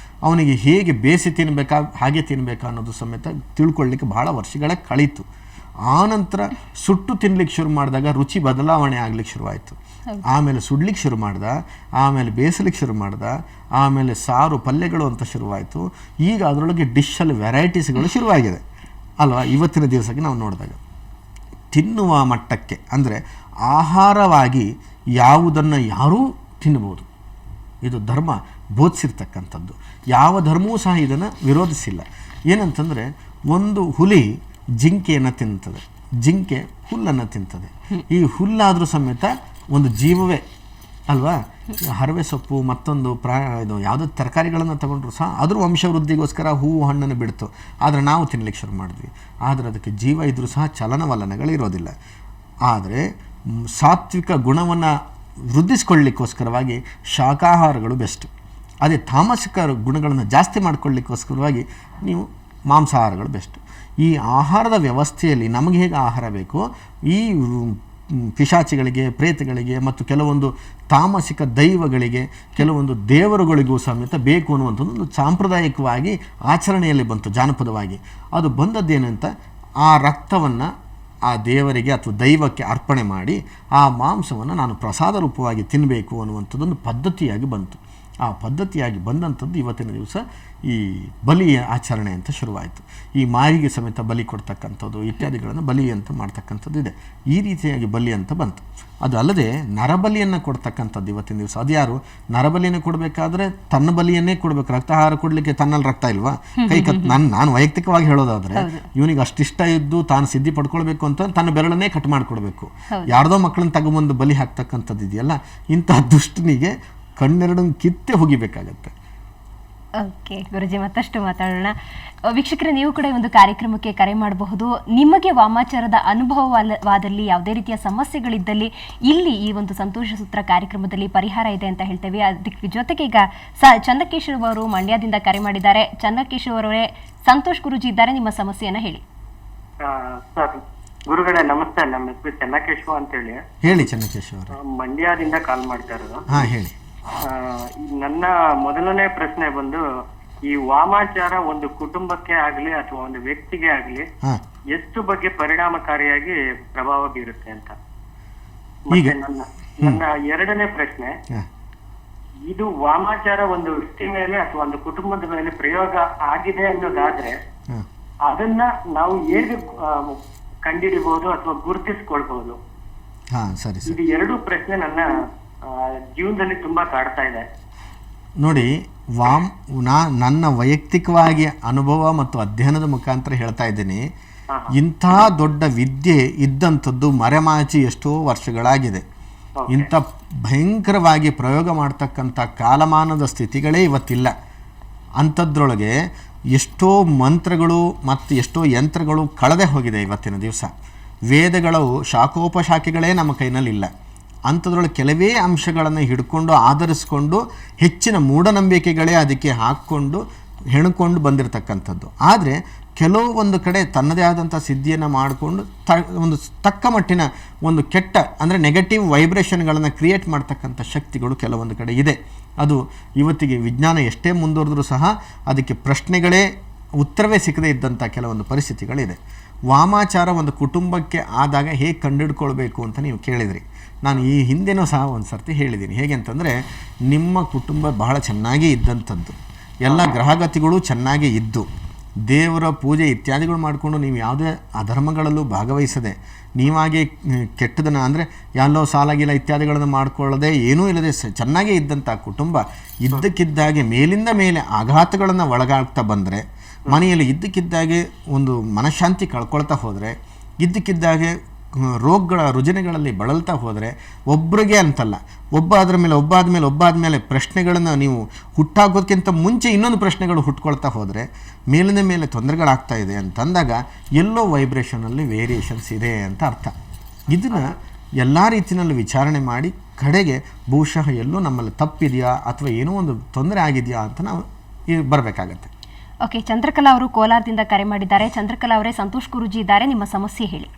ಅವನಿಗೆ ಹೇಗೆ ಬೇಯಿಸಿ ತಿನ್ನಬೇಕಾ ಹಾಗೆ ತಿನ್ನಬೇಕಾ ಅನ್ನೋದು ಸಮೇತ ತಿಳ್ಕೊಳ್ಳಿಕ್ಕೆ ಬಹಳ ವರ್ಷಗಳೇ ಕಳೀತು. ಆನಂತರ ಸುಟ್ಟು ತಿನ್ಲಿಕ್ಕೆ ಶುರು ಮಾಡಿದಾಗ ರುಚಿ ಬದಲಾವಣೆ ಆಗ್ಲಿಕ್ಕೆ ಶುರುವಾಯಿತು. ಆಮೇಲೆ ಸುಡ್ಲಿಕ್ಕೆ ಶುರು ಮಾಡ್ದ, ಆಮೇಲೆ ಬೇಯಿಸ್ಲಿಕ್ಕೆ ಶುರು ಮಾಡ್ದ, ಆಮೇಲೆ ಸಾರು ಪಲ್ಯಗಳು ಅಂತ ಶುರುವಾಯಿತು. ಈಗ ಅದರೊಳಗೆ ಡಿಶಲ್ಲಿ ವೆರೈಟೀಸ್ಗಳು ಶುರುವಾಗಿದೆ ಅಲ್ವಾ. ಇವತ್ತಿನ ದಿವಸಕ್ಕೆ ನಾವು ನೋಡಿದಾಗ ತಿನ್ನುವ ಮಟ್ಟಕ್ಕೆ, ಅಂದರೆ ಆಹಾರವಾಗಿ ಯಾವುದನ್ನು ಯಾರೂ ತಿನ್ನಬಹುದು, ಇದು ಧರ್ಮ ಬೋಧಿಸಿರ್ತಕ್ಕಂಥದ್ದು. ಯಾವ ಧರ್ಮವೂ ಸಹ ಇದನ್ನು ವಿರೋಧಿಸಿಲ್ಲ. ಏನಂತಂದರೆ, ಒಂದು ಹುಲಿ ಜಿಂಕೆಯನ್ನು ತಿಂತದೆ, ಜಿಂಕೆ ಹುಲ್ಲನ್ನು ತಿಂತದೆ. ಈ ಹುಲ್ಲಾದರೂ ಸಮೇತ ಒಂದು ಜೀವವೇ ಅಲ್ವಾ. ಹರವೆ ಸೊಪ್ಪು ಮತ್ತೊಂದು ಇದು ಯಾವುದೋ ತರಕಾರಿಗಳನ್ನು ತಗೊಂಡ್ರು ಸಹ ಅದ್ರ ವಂಶವೃದ್ಧಿಗೋಸ್ಕರ ಹೂವು ಹಣ್ಣನ್ನು ಬಿಡ್ತು. ಆದರೆ ನಾವು ತಿನ್ನಲಿಕ್ಕೆ ಶುರು ಮಾಡಿದ್ವಿ. ಆದರೆ ಅದಕ್ಕೆ ಜೀವ ಇದ್ದರೂ ಸಹ ಚಲನವಲನಗಳಿರೋದಿಲ್ಲ. ಆದರೆ ಸಾತ್ವಿಕ ಗುಣವನ್ನು ವೃದ್ಧಿಸ್ಕೊಳ್ಳಿಕ್ಕೋಸ್ಕರವಾಗಿ ಶಾಕಾಹಾರಗಳು ಬೆಸ್ಟ್. ಅದೇ ತಾಮಸಿಕ ಗುಣಗಳನ್ನು ಜಾಸ್ತಿ ಮಾಡ್ಕೊಳ್ಳಿಕ್ಕೋಸ್ಕರವಾಗಿ ನೀವು ಮಾಂಸಾಹಾರಗಳು ಬೆಸ್ಟ್. ಈ ಆಹಾರದ ವ್ಯವಸ್ಥೆಯಲ್ಲಿ ನಮಗೆ ಹೇಗೆ ಆಹಾರ ಬೇಕೋ, ಈ ಪಿಶಾಚಿಗಳಿಗೆ, ಪ್ರೇತಗಳಿಗೆ ಮತ್ತು ಕೆಲವೊಂದು ತಾಮಸಿಕ ದೈವಗಳಿಗೆ, ಕೆಲವೊಂದು ದೇವರುಗಳಿಗೂ ಸಮೇತ ಬೇಕು ಅನ್ನುವಂಥದ್ದು ಒಂದು ಸಾಂಪ್ರದಾಯಿಕವಾಗಿ ಆಚರಣೆಯಲ್ಲಿ ಬಂತು, ಜಾನಪದವಾಗಿ. ಅದು ಬಂದದ್ದೇನಂತ, ಆ ರಕ್ತವನ್ನು ಆ ದೇವರಿಗೆ ಅಥವಾ ದೈವಕ್ಕೆ ಅರ್ಪಣೆ ಮಾಡಿ ಆ ಮಾಂಸವನ್ನು ನಾನು ಪ್ರಸಾದ ರೂಪವಾಗಿ ತಿನ್ನಬೇಕು ಅನ್ನುವಂಥದ್ದೊಂದು ಪದ್ಧತಿಯಾಗಿ ಬಂತು. ಆ ಪದ್ಧತಿಯಾಗಿ ಬಂದಂಥದ್ದು ಇವತ್ತಿನ ದಿವಸ ಈ ಬಲಿಯ ಆಚರಣೆ ಅಂತ ಶುರುವಾಯಿತು. ಈ ಮಾರಿಗೆ ಸಮೇತ ಬಲಿ ಕೊಡ್ತಕ್ಕಂಥದ್ದು ಇತ್ಯಾದಿಗಳನ್ನು ಬಲಿ ಅಂತ ಮಾಡ್ತಕ್ಕಂಥದ್ದು ಇದೆ. ಈ ರೀತಿಯಾಗಿ ಬಲಿ ಅಂತ ಬಂತು. ಅದು ಅಲ್ಲದೆ ನರಬಲಿಯನ್ನು ಕೊಡ್ತಕ್ಕಂಥದ್ದು ಇವತ್ತಿನ ದಿವಸ. ಅದು ಯಾರು ನರಬಲಿಯನ್ನು ಕೊಡಬೇಕಾದ್ರೆ ತನ್ನ ಬಲಿಯನ್ನೇ ಕೊಡಬೇಕು. ರಕ್ತಾಹಾರ ಕೊಡಲಿಕ್ಕೆ ತನ್ನಲ್ಲಿ ರಕ್ತ ಇಲ್ವಾ? ನಾನು ವೈಯಕ್ತಿಕವಾಗಿ ಹೇಳೋದಾದರೆ, ಇವನಿಗೆ ಅಷ್ಟಿಷ್ಟ ಇದ್ದು ತಾನು ಸಿದ್ಧಿ ಪಡ್ಕೊಳ್ಬೇಕು ಅಂತ ತನ್ನ ಬೆರಳನ್ನೇ ಕಟ್ ಮಾಡಿಕೊಡ್ಬೇಕು. ಯಾರ್ದೋ ಮಕ್ಕಳನ್ನ ತಗೊಂಬಂದು ಬಲಿ ಹಾಕ್ತಕ್ಕಂಥದ್ದು ಇದೆಯಲ್ಲ, ಇಂತಹ ದುಷ್ಟನಿಗೆ ಕಣ್ಣೆರಡನ್ನು ಕಿತ್ತೆ ಹೋಗಿಬೇಕಾಗತ್ತೆ. ಓಕೆ ಗುರುಜಿ, ಮತ್ತಷ್ಟು ಮಾತಾಡೋಣ. ವೀಕ್ಷಕರೇ, ನೀವು ಕೂಡ ಒಂದು ಕಾರ್ಯಕ್ರಮಕ್ಕೆ ಕರೆ ಮಾಡಬಹುದು. ನಿಮಗೆ ವಾಮಾಚಾರದ ಅನುಭವವಾದಲ್ಲಿ ಯಾವುದೇ ರೀತಿಯ ಸಮಸ್ಯೆಗಳಿದ್ದಲ್ಲಿ ಇಲ್ಲಿ ಈ ಒಂದು ಸಂತೋಷ ಸೂತ್ರ ಕಾರ್ಯಕ್ರಮದಲ್ಲಿ ಪರಿಹಾರ ಇದೆ ಅಂತ ಹೇಳ್ತೇವೆ. ಅದಕ್ಕೆ ಜೊತೆಗೆ ಈಗ ಚನ್ನಕೇಶವ್ ಅವರು ಮಂಡ್ಯದಿಂದ ಕರೆ ಮಾಡಿದ್ದಾರೆ. ಚನ್ನಕೇಶವ್ ಅವರೇ, ಸಂತೋಷ್ ಗುರುಜಿ ಇದ್ದಾರೆ, ನಿಮ್ಮ ಸಮಸ್ಯೆಯನ್ನ ಹೇಳಿ. ಸರ್ ಗುರುಗಳೇ ನಮಸ್ತೆ. ನಮ್ಮ ಹೆಸರು ಚನ್ನಕೇಶವ ಅಂತ ಹೇಳಿ. ಹೇಳಿ ಚನ್ನಕೇಶವ ಅವರೇ. ಮಂಡ್ಯದಿಂದ ಕಾಲ್ ಮಾಡ್ತಾ ಇರೋದು. ಹೇಳಿ. ನನ್ನ ಮೊದಲನೇ ಪ್ರಶ್ನೆ ಬಂದು, ಈ ವಾಮಾಚಾರ ಒಂದು ಕುಟುಂಬಕ್ಕೆ ಆಗ್ಲಿ ಅಥವಾ ಒಂದು ವ್ಯಕ್ತಿಗೆ ಆಗ್ಲಿ ಎಷ್ಟು ಬಗ್ಗೆ ಪರಿಣಾಮಕಾರಿಯಾಗಿ ಪ್ರಭಾವ ಬೀರುತ್ತೆ ಅಂತ. ಮತ್ತೆ ನನ್ನ ಎರಡನೇ ಪ್ರಶ್ನೆ, ಇದು ವಾಮಾಚಾರ ಒಂದು ವ್ಯಕ್ತಿ ಮೇಲೆ ಅಥವಾ ಒಂದು ಕುಟುಂಬದ ಮೇಲೆ ಪ್ರಯೋಗ ಆಗಿದೆ ಅನ್ನೋದಾದ್ರೆ ಅದನ್ನ ನಾವು ಹೇಗೆ ಕಂಡುಹಿಡಿಬಹುದು ಅಥವಾ ಗುರುತಿಸ್ಕೊಳ್ಬಹುದು? ಇದು ಎರಡು ಪ್ರಶ್ನೆ ನನ್ನ ಜೀವನದಲ್ಲಿ ತುಂಬಾ ಕಾಡ್ತಾ ಇದೆ. ನೋಡಿ, ನನ್ನ ವೈಯಕ್ತಿಕವಾಗಿ ಅನುಭವ ಮತ್ತು ಅಧ್ಯಯನದ ಮುಖಾಂತರ ಹೇಳ್ತಾ ಇದ್ದೀನಿ. ಇಂಥ ದೊಡ್ಡ ವಿದ್ಯೆ ಇದ್ದಂಥದ್ದು ಮರೆಮಾಚಿ ಎಷ್ಟೋ ವರ್ಷಗಳಾಗಿದೆ. ಇಂಥ ಭಯಂಕರವಾಗಿ ಪ್ರಯೋಗ ಮಾಡ್ತಕ್ಕಂಥ ಕಾಲಮಾನದ ಸ್ಥಿತಿಗಳೇ ಇವತ್ತಿಲ್ಲ. ಅಂಥದ್ರೊಳಗೆ ಎಷ್ಟೋ ಮಂತ್ರಗಳು ಮತ್ತು ಎಷ್ಟೋ ಯಂತ್ರಗಳು ಕಳೆದೇ ಹೋಗಿದೆ ಇವತ್ತಿನ ದಿವಸ. ವೇದಗಳು ಶಾಖೋಪಶಾಖೆಗಳೇ ನಮ್ಮ ಕೈನಲ್ಲಿಲ್ಲ. ಅಂಥದ್ರೊಳಗೆ ಕೆಲವೇ ಅಂಶಗಳನ್ನು ಹಿಡ್ಕೊಂಡು ಆಧರಿಸ್ಕೊಂಡು ಹೆಚ್ಚಿನ ಮೂಢನಂಬಿಕೆಗಳೇ ಅದಕ್ಕೆ ಹಾಕ್ಕೊಂಡು ಹೆಣ್ಕೊಂಡು ಬಂದಿರತಕ್ಕಂಥದ್ದು. ಆದರೆ ಕೆಲವೊಂದು ಕಡೆ ತನ್ನದೇ ಆದಂಥ ಸಿದ್ಧಿಯನ್ನು ಮಾಡಿಕೊಂಡು ಒಂದು ತಕ್ಕ ಮಟ್ಟಿನ ಒಂದು ಕೆಟ್ಟ, ಅಂದರೆ ನೆಗೆಟಿವ್ ವೈಬ್ರೇಷನ್ಗಳನ್ನು ಕ್ರಿಯೇಟ್ ಮಾಡ್ತಕ್ಕಂಥ ಶಕ್ತಿಗಳು ಕೆಲವೊಂದು ಕಡೆ ಇದೆ. ಅದು ಇವತ್ತಿಗೆ ವಿಜ್ಞಾನ ಎಷ್ಟೇ ಮುಂದುವರೆದ್ರೂ ಸಹ ಅದಕ್ಕೆ ಪ್ರಶ್ನೆಗಳೇ ಉತ್ತರವೇ ಸಿಕ್ಕದೇ ಇದ್ದಂಥ ಕೆಲವೊಂದು ಪರಿಸ್ಥಿತಿಗಳಿದೆ. ವಾಮಾಚಾರ ಒಂದು ಕುಟುಂಬಕ್ಕೆ ಆದಾಗ ಹೇಗೆ ಕಂಡುಹಿಡ್ಕೊಳ್ಬೇಕು ಅಂತ ನೀವು ಕೇಳಿದ್ರಿ. ನಾನು ಈ ಹಿಂದೆನೂ ಸಹ ಒಂದು ಸರ್ತಿ ಹೇಳಿದ್ದೀನಿ. ಹೇಗೆ ಅಂತಂದರೆ, ನಿಮ್ಮ ಕುಟುಂಬ ಬಹಳ ಚೆನ್ನಾಗಿ ಇದ್ದಂಥದ್ದು, ಎಲ್ಲ ಗ್ರಹಗತಿಗಳು ಚೆನ್ನಾಗಿ ಇದ್ದು, ದೇವರ ಪೂಜೆ ಇತ್ಯಾದಿಗಳು ಮಾಡಿಕೊಂಡು ನೀವು ಯಾವುದೇ ಅಧರ್ಮಗಳಲ್ಲೂ ಭಾಗವಹಿಸದೆ ನೀವಾಗೆ ಕೆಟ್ಟದನ್ನು ಅಂದರೆ ಎಲ್ಲೋ ಸಾಲಾಗಿಲ್ಲ ಇತ್ಯಾದಿಗಳನ್ನು ಮಾಡ್ಕೊಳ್ಳದೆ ಏನೂ ಇಲ್ಲದೆ ಚೆನ್ನಾಗೇ ಇದ್ದಂಥ ಕುಟುಂಬ ಇದ್ದಕ್ಕಿದ್ದಾಗೆ ಮೇಲಿಂದ ಮೇಲೆ ಆಘಾತಗಳನ್ನು ಒಳಗಾಗ್ತಾ ಬಂದರೆ, ಮನೆಯಲ್ಲಿ ಇದ್ದಕ್ಕಿದ್ದಾಗೆ ಒಂದು ಮನಃಶಾಂತಿ ಕಳ್ಕೊಳ್ತಾ ಹೋದರೆ, ಇದ್ದಕ್ಕಿದ್ದಾಗೆ ರೋಗಗಳ ರುಜಿನಗಳಲ್ಲಿ ಬಳಲ್ತಾ ಹೋದರೆ, ಒಬ್ಬರಿಗೆ ಅಂತಲ್ಲ ಒಬ್ಬಾದ ಮೇಲೆ ಪ್ರಶ್ನೆಗಳನ್ನು ನೀವು ಹುಟ್ಟಾಕೋದಕ್ಕಿಂತ ಮುಂಚೆ ಇನ್ನೊಂದು ಪ್ರಶ್ನೆಗಳು ಹುಟ್ಕೊಳ್ತಾ ಹೋದರೆ ಮೇಲಿನ ಮೇಲೆ ತೊಂದರೆಗಳಾಗ್ತಾ ಇದೆ ಅಂತಂದಾಗ ಎಲ್ಲೋ ವೈಬ್ರೇಷನಲ್ಲಿ ವೇರಿಯೇಷನ್ಸ್ ಇದೆ ಅಂತ ಅರ್ಥ. ಇದನ್ನು ಎಲ್ಲ ರೀತಿಯಲ್ಲಿ ವಿಚಾರಣೆ ಮಾಡಿ ಕಡೆಗೆ ಬಹುಶಃ ಎಲ್ಲೋ ನಮ್ಮಲ್ಲಿ ತಪ್ಪಿದೆಯಾ ಅಥವಾ ಏನೋ ಒಂದು ತೊಂದರೆ ಆಗಿದೆಯಾ ಅಂತ ನಾವು ಬರಬೇಕಾಗತ್ತೆ. ಓಕೆ, ಚಂದ್ರಕಲಾ ಅವರು ಕೋಲಾರದಿಂದ ಕರೆ ಮಾಡಿದ್ದಾರೆ. ಚಂದ್ರಕಲಾ ಅವರೇ, ಸಂತೋಷ್ ಗುರೂಜಿ ಇದ್ದಾರೆ, ನಿಮ್ಮ ಸಮಸ್ಯೆ ಹೇಳಿ.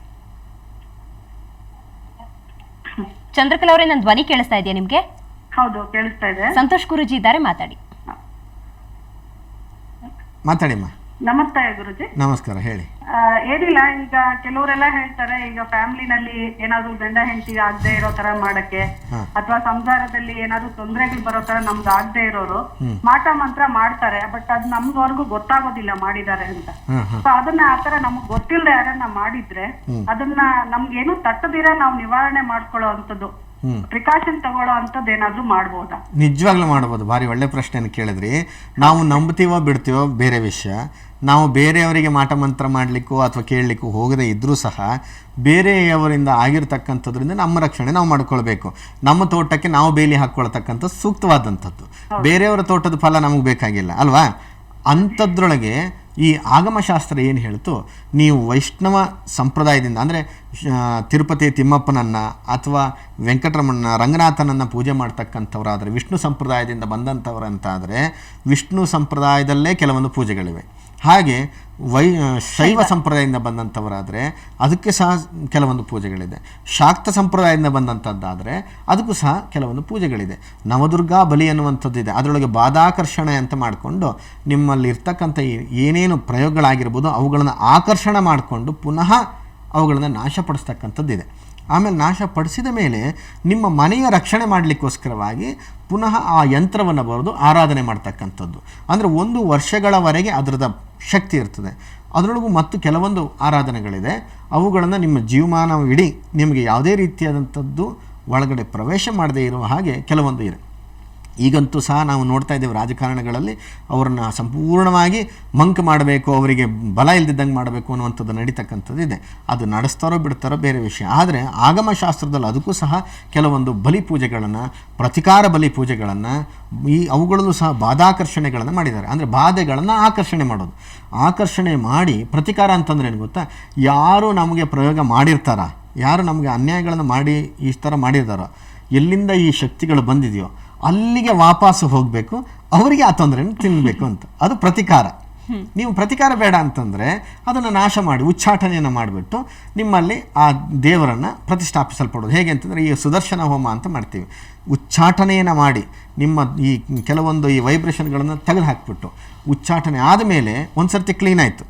ಚಂದ್ರಕಲಾ ಅವರೇ, ನನ್ನ ಧ್ವನಿ ಕೇಳಿಸ್ತಾ ಇದೆಯಾ ನಿಮ್ಗೆ? ಹೌದು, ಕೇಳಿಸ್ತಾ ಇದೆ. ಸಂತೋಷ್ ಗುರೂಜಿ ಇದ್ದಾರೆ, ಮಾತಾಡಿಮ್ಮ. ನಮಸ್ತೆ ಗುರುಜಿ. ನಮಸ್ಕಾರ, ಹೇಳಿ. ಏನಿಲ್ಲ, ಈಗ ಕೆಲವರೆಲ್ಲ ಹೇಳ್ತಾರೆ, ಈಗ ಫ್ಯಾಮಿಲಿನಲ್ಲಿ ಏನಾದ್ರು ಗಂಡ ಹೆಂಡತಿಗೆ ಆಗದೆ ಇರೋ ತರ ಮಾಡಕ್ಕೆ, ಅಥವಾ ಸಂಸಾರದಲ್ಲಿ ಏನಾದ್ರು ತೊಂದರೆಗಳು ಬರೋ ತರ ನಮ್ಗೆ ಆಗದೆ ಇರೋರು ಮಾಟ ಮಂತ್ರ ಮಾಡ್ತಾರೆ. ಬಟ್ ಅದ್ ನಮ್ಗವರೆಗೂ ಗೊತ್ತಾಗೋದಿಲ್ಲ ಮಾಡಿದ್ದಾರೆ ಅಂತ. ಸೊ ಅದನ್ನ ಆತರ ನಮಗ್ ಗೊತ್ತಿಲ್ಲದೆ ಯಾರನ್ನ ಮಾಡಿದ್ರೆ ಅದನ್ನ ನಮ್ಗೇನು ತಟ್ಟದಿರ ನಾವು ನಿವಾರಣೆ ಮಾಡ್ಕೊಳ್ಳೋ ಅಂತದ್ದು, ಪ್ರಿಕಾಷನ್ ತಗೊಳ್ಳೋ ಅಂತದ್ದು ಏನಾದ್ರು ಮಾಡ್ಬೋದಾ? ನಿಜವಾಗ್ಲೂ ಮಾಡ್ಬೋದು. ಭಾರಿ ಒಳ್ಳೆ ಪ್ರಶ್ನೆಯನ್ನು ಕೇಳಿದ್ರಿ. ನಾವು ನಂಬ್ತೀವೋ ಬಿಡ್ತೀವೋ ಬೇರೆ ವಿಷಯ. ನಾವು ಬೇರೆಯವರಿಗೆ ಮಾಟ ಮಂತ್ರ ಮಾಡಲಿಕ್ಕೂ ಅಥವಾ ಕೇಳಲಿಕ್ಕೂ ಹೋಗದೇ ಇದ್ದರೂ ಸಹ ಬೇರೆಯವರಿಂದ ಆಗಿರ್ತಕ್ಕಂಥದ್ರಿಂದ ನಮ್ಮ ರಕ್ಷಣೆ ನಾವು ಮಾಡ್ಕೊಳ್ಬೇಕು. ನಮ್ಮ ತೋಟಕ್ಕೆ ನಾವು ಬೇಲಿ ಹಾಕ್ಕೊಳ್ತಕ್ಕಂಥದ್ದು ಸೂಕ್ತವಾದಂಥದ್ದು. ಬೇರೆಯವರ ತೋಟದ ಫಲ ನಮಗೆ ಬೇಕಾಗಿಲ್ಲ ಅಲ್ವಾ? ಅಂಥದ್ರೊಳಗೆ ಈ ಆಗಮಶಾಸ್ತ್ರ ಏನು ಹೇಳ್ತು, ನೀವು ವೈಷ್ಣವ ಸಂಪ್ರದಾಯದಿಂದ ಅಂದರೆ ತಿರುಪತಿ ತಿಮ್ಮಪ್ಪನನ್ನು ಅಥವಾ ವೆಂಕಟರಮಣನ ರಂಗನಾಥನನ್ನು ಪೂಜೆ ಮಾಡ್ತಕ್ಕಂಥವ್ರಾದರೆ, ವಿಷ್ಣು ಸಂಪ್ರದಾಯದಿಂದ ಬಂದಂಥವ್ರಂತಾದರೆ ವಿಷ್ಣು ಸಂಪ್ರದಾಯದಲ್ಲೇ ಕೆಲವೊಂದು ಪೂಜೆಗಳಿವೆ. ಹಾಗೆ ಶೈವ ಸಂಪ್ರದಾಯದಿಂದ ಬಂದಂಥವರಾದರೆ ಅದಕ್ಕೆ ಸಹ ಕೆಲವೊಂದು ಪೂಜೆಗಳಿದೆ. ಶಾಕ್ತ ಸಂಪ್ರದಾಯದಿಂದ ಬಂದಂಥದ್ದಾದರೆ ಅದಕ್ಕೂ ಸಹ ಕೆಲವೊಂದು ಪೂಜೆಗಳಿದೆ. ನವದುರ್ಗಾ ಬಲಿ ಅನ್ನುವಂಥದ್ದಿದೆ. ಅದರೊಳಗೆ ಬಾಧಾಕರ್ಷಣೆ ಅಂತ ಮಾಡಿಕೊಂಡು ನಿಮ್ಮಲ್ಲಿ ಇರ್ತಕ್ಕಂಥ ಏನೇನು ಪ್ರಯೋಗಗಳಾಗಿರ್ಬೋದು ಅವುಗಳನ್ನು ಆಕರ್ಷಣೆ ಮಾಡಿಕೊಂಡು ಪುನಃ ಅವುಗಳನ್ನು ನಾಶಪಡಿಸ್ತಕ್ಕಂಥದ್ದಿದೆ. ಆಮೇಲೆ ನಾಶಪಡಿಸಿದ ಮೇಲೆ ನಿಮ್ಮ ಮನೆಯ ರಕ್ಷಣೆ ಮಾಡಲಿಕ್ಕೋಸ್ಕರವಾಗಿ ಪುನಃ ಆ ಯಂತ್ರವನ್ನು ಬರೆದು ಆರಾಧನೆ ಮಾಡ್ತಕ್ಕಂಥದ್ದು. ಅಂದರೆ 1 ವರ್ಷಗಳವರೆಗೆ ಅದರದ ಶಕ್ತಿ ಇರ್ತದೆ. ಅದರೊಳಗೂ ಮತ್ತು ಕೆಲವೊಂದು ಆರಾಧನೆಗಳಿದೆ. ಅವುಗಳನ್ನು ನಿಮ್ಮ ಜೀವಮಾನವಿಡೀ ನಿಮಗೆ ಯಾವುದೇ ರೀತಿಯಾದಂಥದ್ದು ಒಳಗಡೆ ಪ್ರವೇಶ ಮಾಡದೇ ಇರುವ ಹಾಗೆ ಕೆಲವೊಂದು ಇದೆ. ಈಗಂತೂ ಸಹ ನಾವು ನೋಡ್ತಾ ಇದ್ದೇವೆ ರಾಜಕಾರಣಗಳಲ್ಲಿ ಅವರನ್ನು ಸಂಪೂರ್ಣವಾಗಿ ಮಂಕ್ ಮಾಡಬೇಕು, ಅವರಿಗೆ ಬಲ ಇಲ್ದಿದ್ದಂಗೆ ಮಾಡಬೇಕು ಅನ್ನುವಂಥದ್ದು ನಡೀತಕ್ಕಂಥದ್ದು ಇದೆ. ಅದು ನಡೆಸ್ತಾರೋ ಬಿಡ್ತಾರೋ ಬೇರೆ ವಿಷಯ. ಆದರೆ ಆಗಮಶಾಸ್ತ್ರದಲ್ಲಿ ಅದಕ್ಕೂ ಸಹ ಕೆಲವೊಂದು ಬಲಿ ಪೂಜೆಗಳನ್ನು, ಪ್ರತಿಕಾರ ಬಲಿ ಪೂಜೆಗಳನ್ನು, ಅವುಗಳಲ್ಲೂ ಸಹ ಬಾಧಾಕರ್ಷಣೆಗಳನ್ನು ಮಾಡಿದ್ದಾರೆ. ಅಂದರೆ ಬಾಧೆಗಳನ್ನು ಆಕರ್ಷಣೆ ಮಾಡೋದು. ಆಕರ್ಷಣೆ ಮಾಡಿ ಪ್ರತಿಕಾರ ಅಂತಂದ್ರೆ ಏನು ಗೊತ್ತಾ, ಯಾರು ನಮಗೆ ಪ್ರಯೋಗ ಮಾಡಿರ್ತಾರ, ಯಾರು ನಮಗೆ ಅನ್ಯಾಯಗಳನ್ನು ಮಾಡಿ ಈ ಥರ ಮಾಡಿರ್ತಾರೋ, ಎಲ್ಲಿಂದ ಈ ಶಕ್ತಿಗಳು ಬಂದಿದೆಯೋ ಅಲ್ಲಿಗೆ ವಾಪಸ್ಸು ಹೋಗಬೇಕು, ಅವರಿಗೆ ಆ ತೊಂದರೆಯನ್ನು ತಿನ್ನಬೇಕು ಅಂತ. ಅದು ಪ್ರತಿಕಾರ. ನೀವು ಪ್ರತಿಕಾರ ಬೇಡ ಅಂತಂದರೆ ಅದನ್ನು ನಾಶ ಮಾಡಿ ಉಚ್ಚಾಟನೆಯನ್ನು ಮಾಡಿಬಿಟ್ಟು ನಿಮ್ಮಲ್ಲಿ ಆ ದೇವರನ್ನು ಪ್ರತಿಷ್ಠಾಪಿಸಲ್ಪಡೋದು. ಹೇಗೆ ಅಂತಂದರೆ ಈ ಸುದರ್ಶನ ಹೋಮ ಅಂತ ಮಾಡ್ತೀವಿ. ಉಚ್ಚಾಟನೆಯನ್ನು ಮಾಡಿ ನಿಮ್ಮ ಈ ಕೆಲವೊಂದು ಈ ವೈಬ್ರೇಷನ್ಗಳನ್ನು ತೆಗೆದು ಹಾಕಿಬಿಟ್ಟು ಉಚ್ಚಾಟನೆ ಆದಮೇಲೆ ಒಂದು ಸರ್ತಿ ಕ್ಲೀನ್ ಆಯಿತು,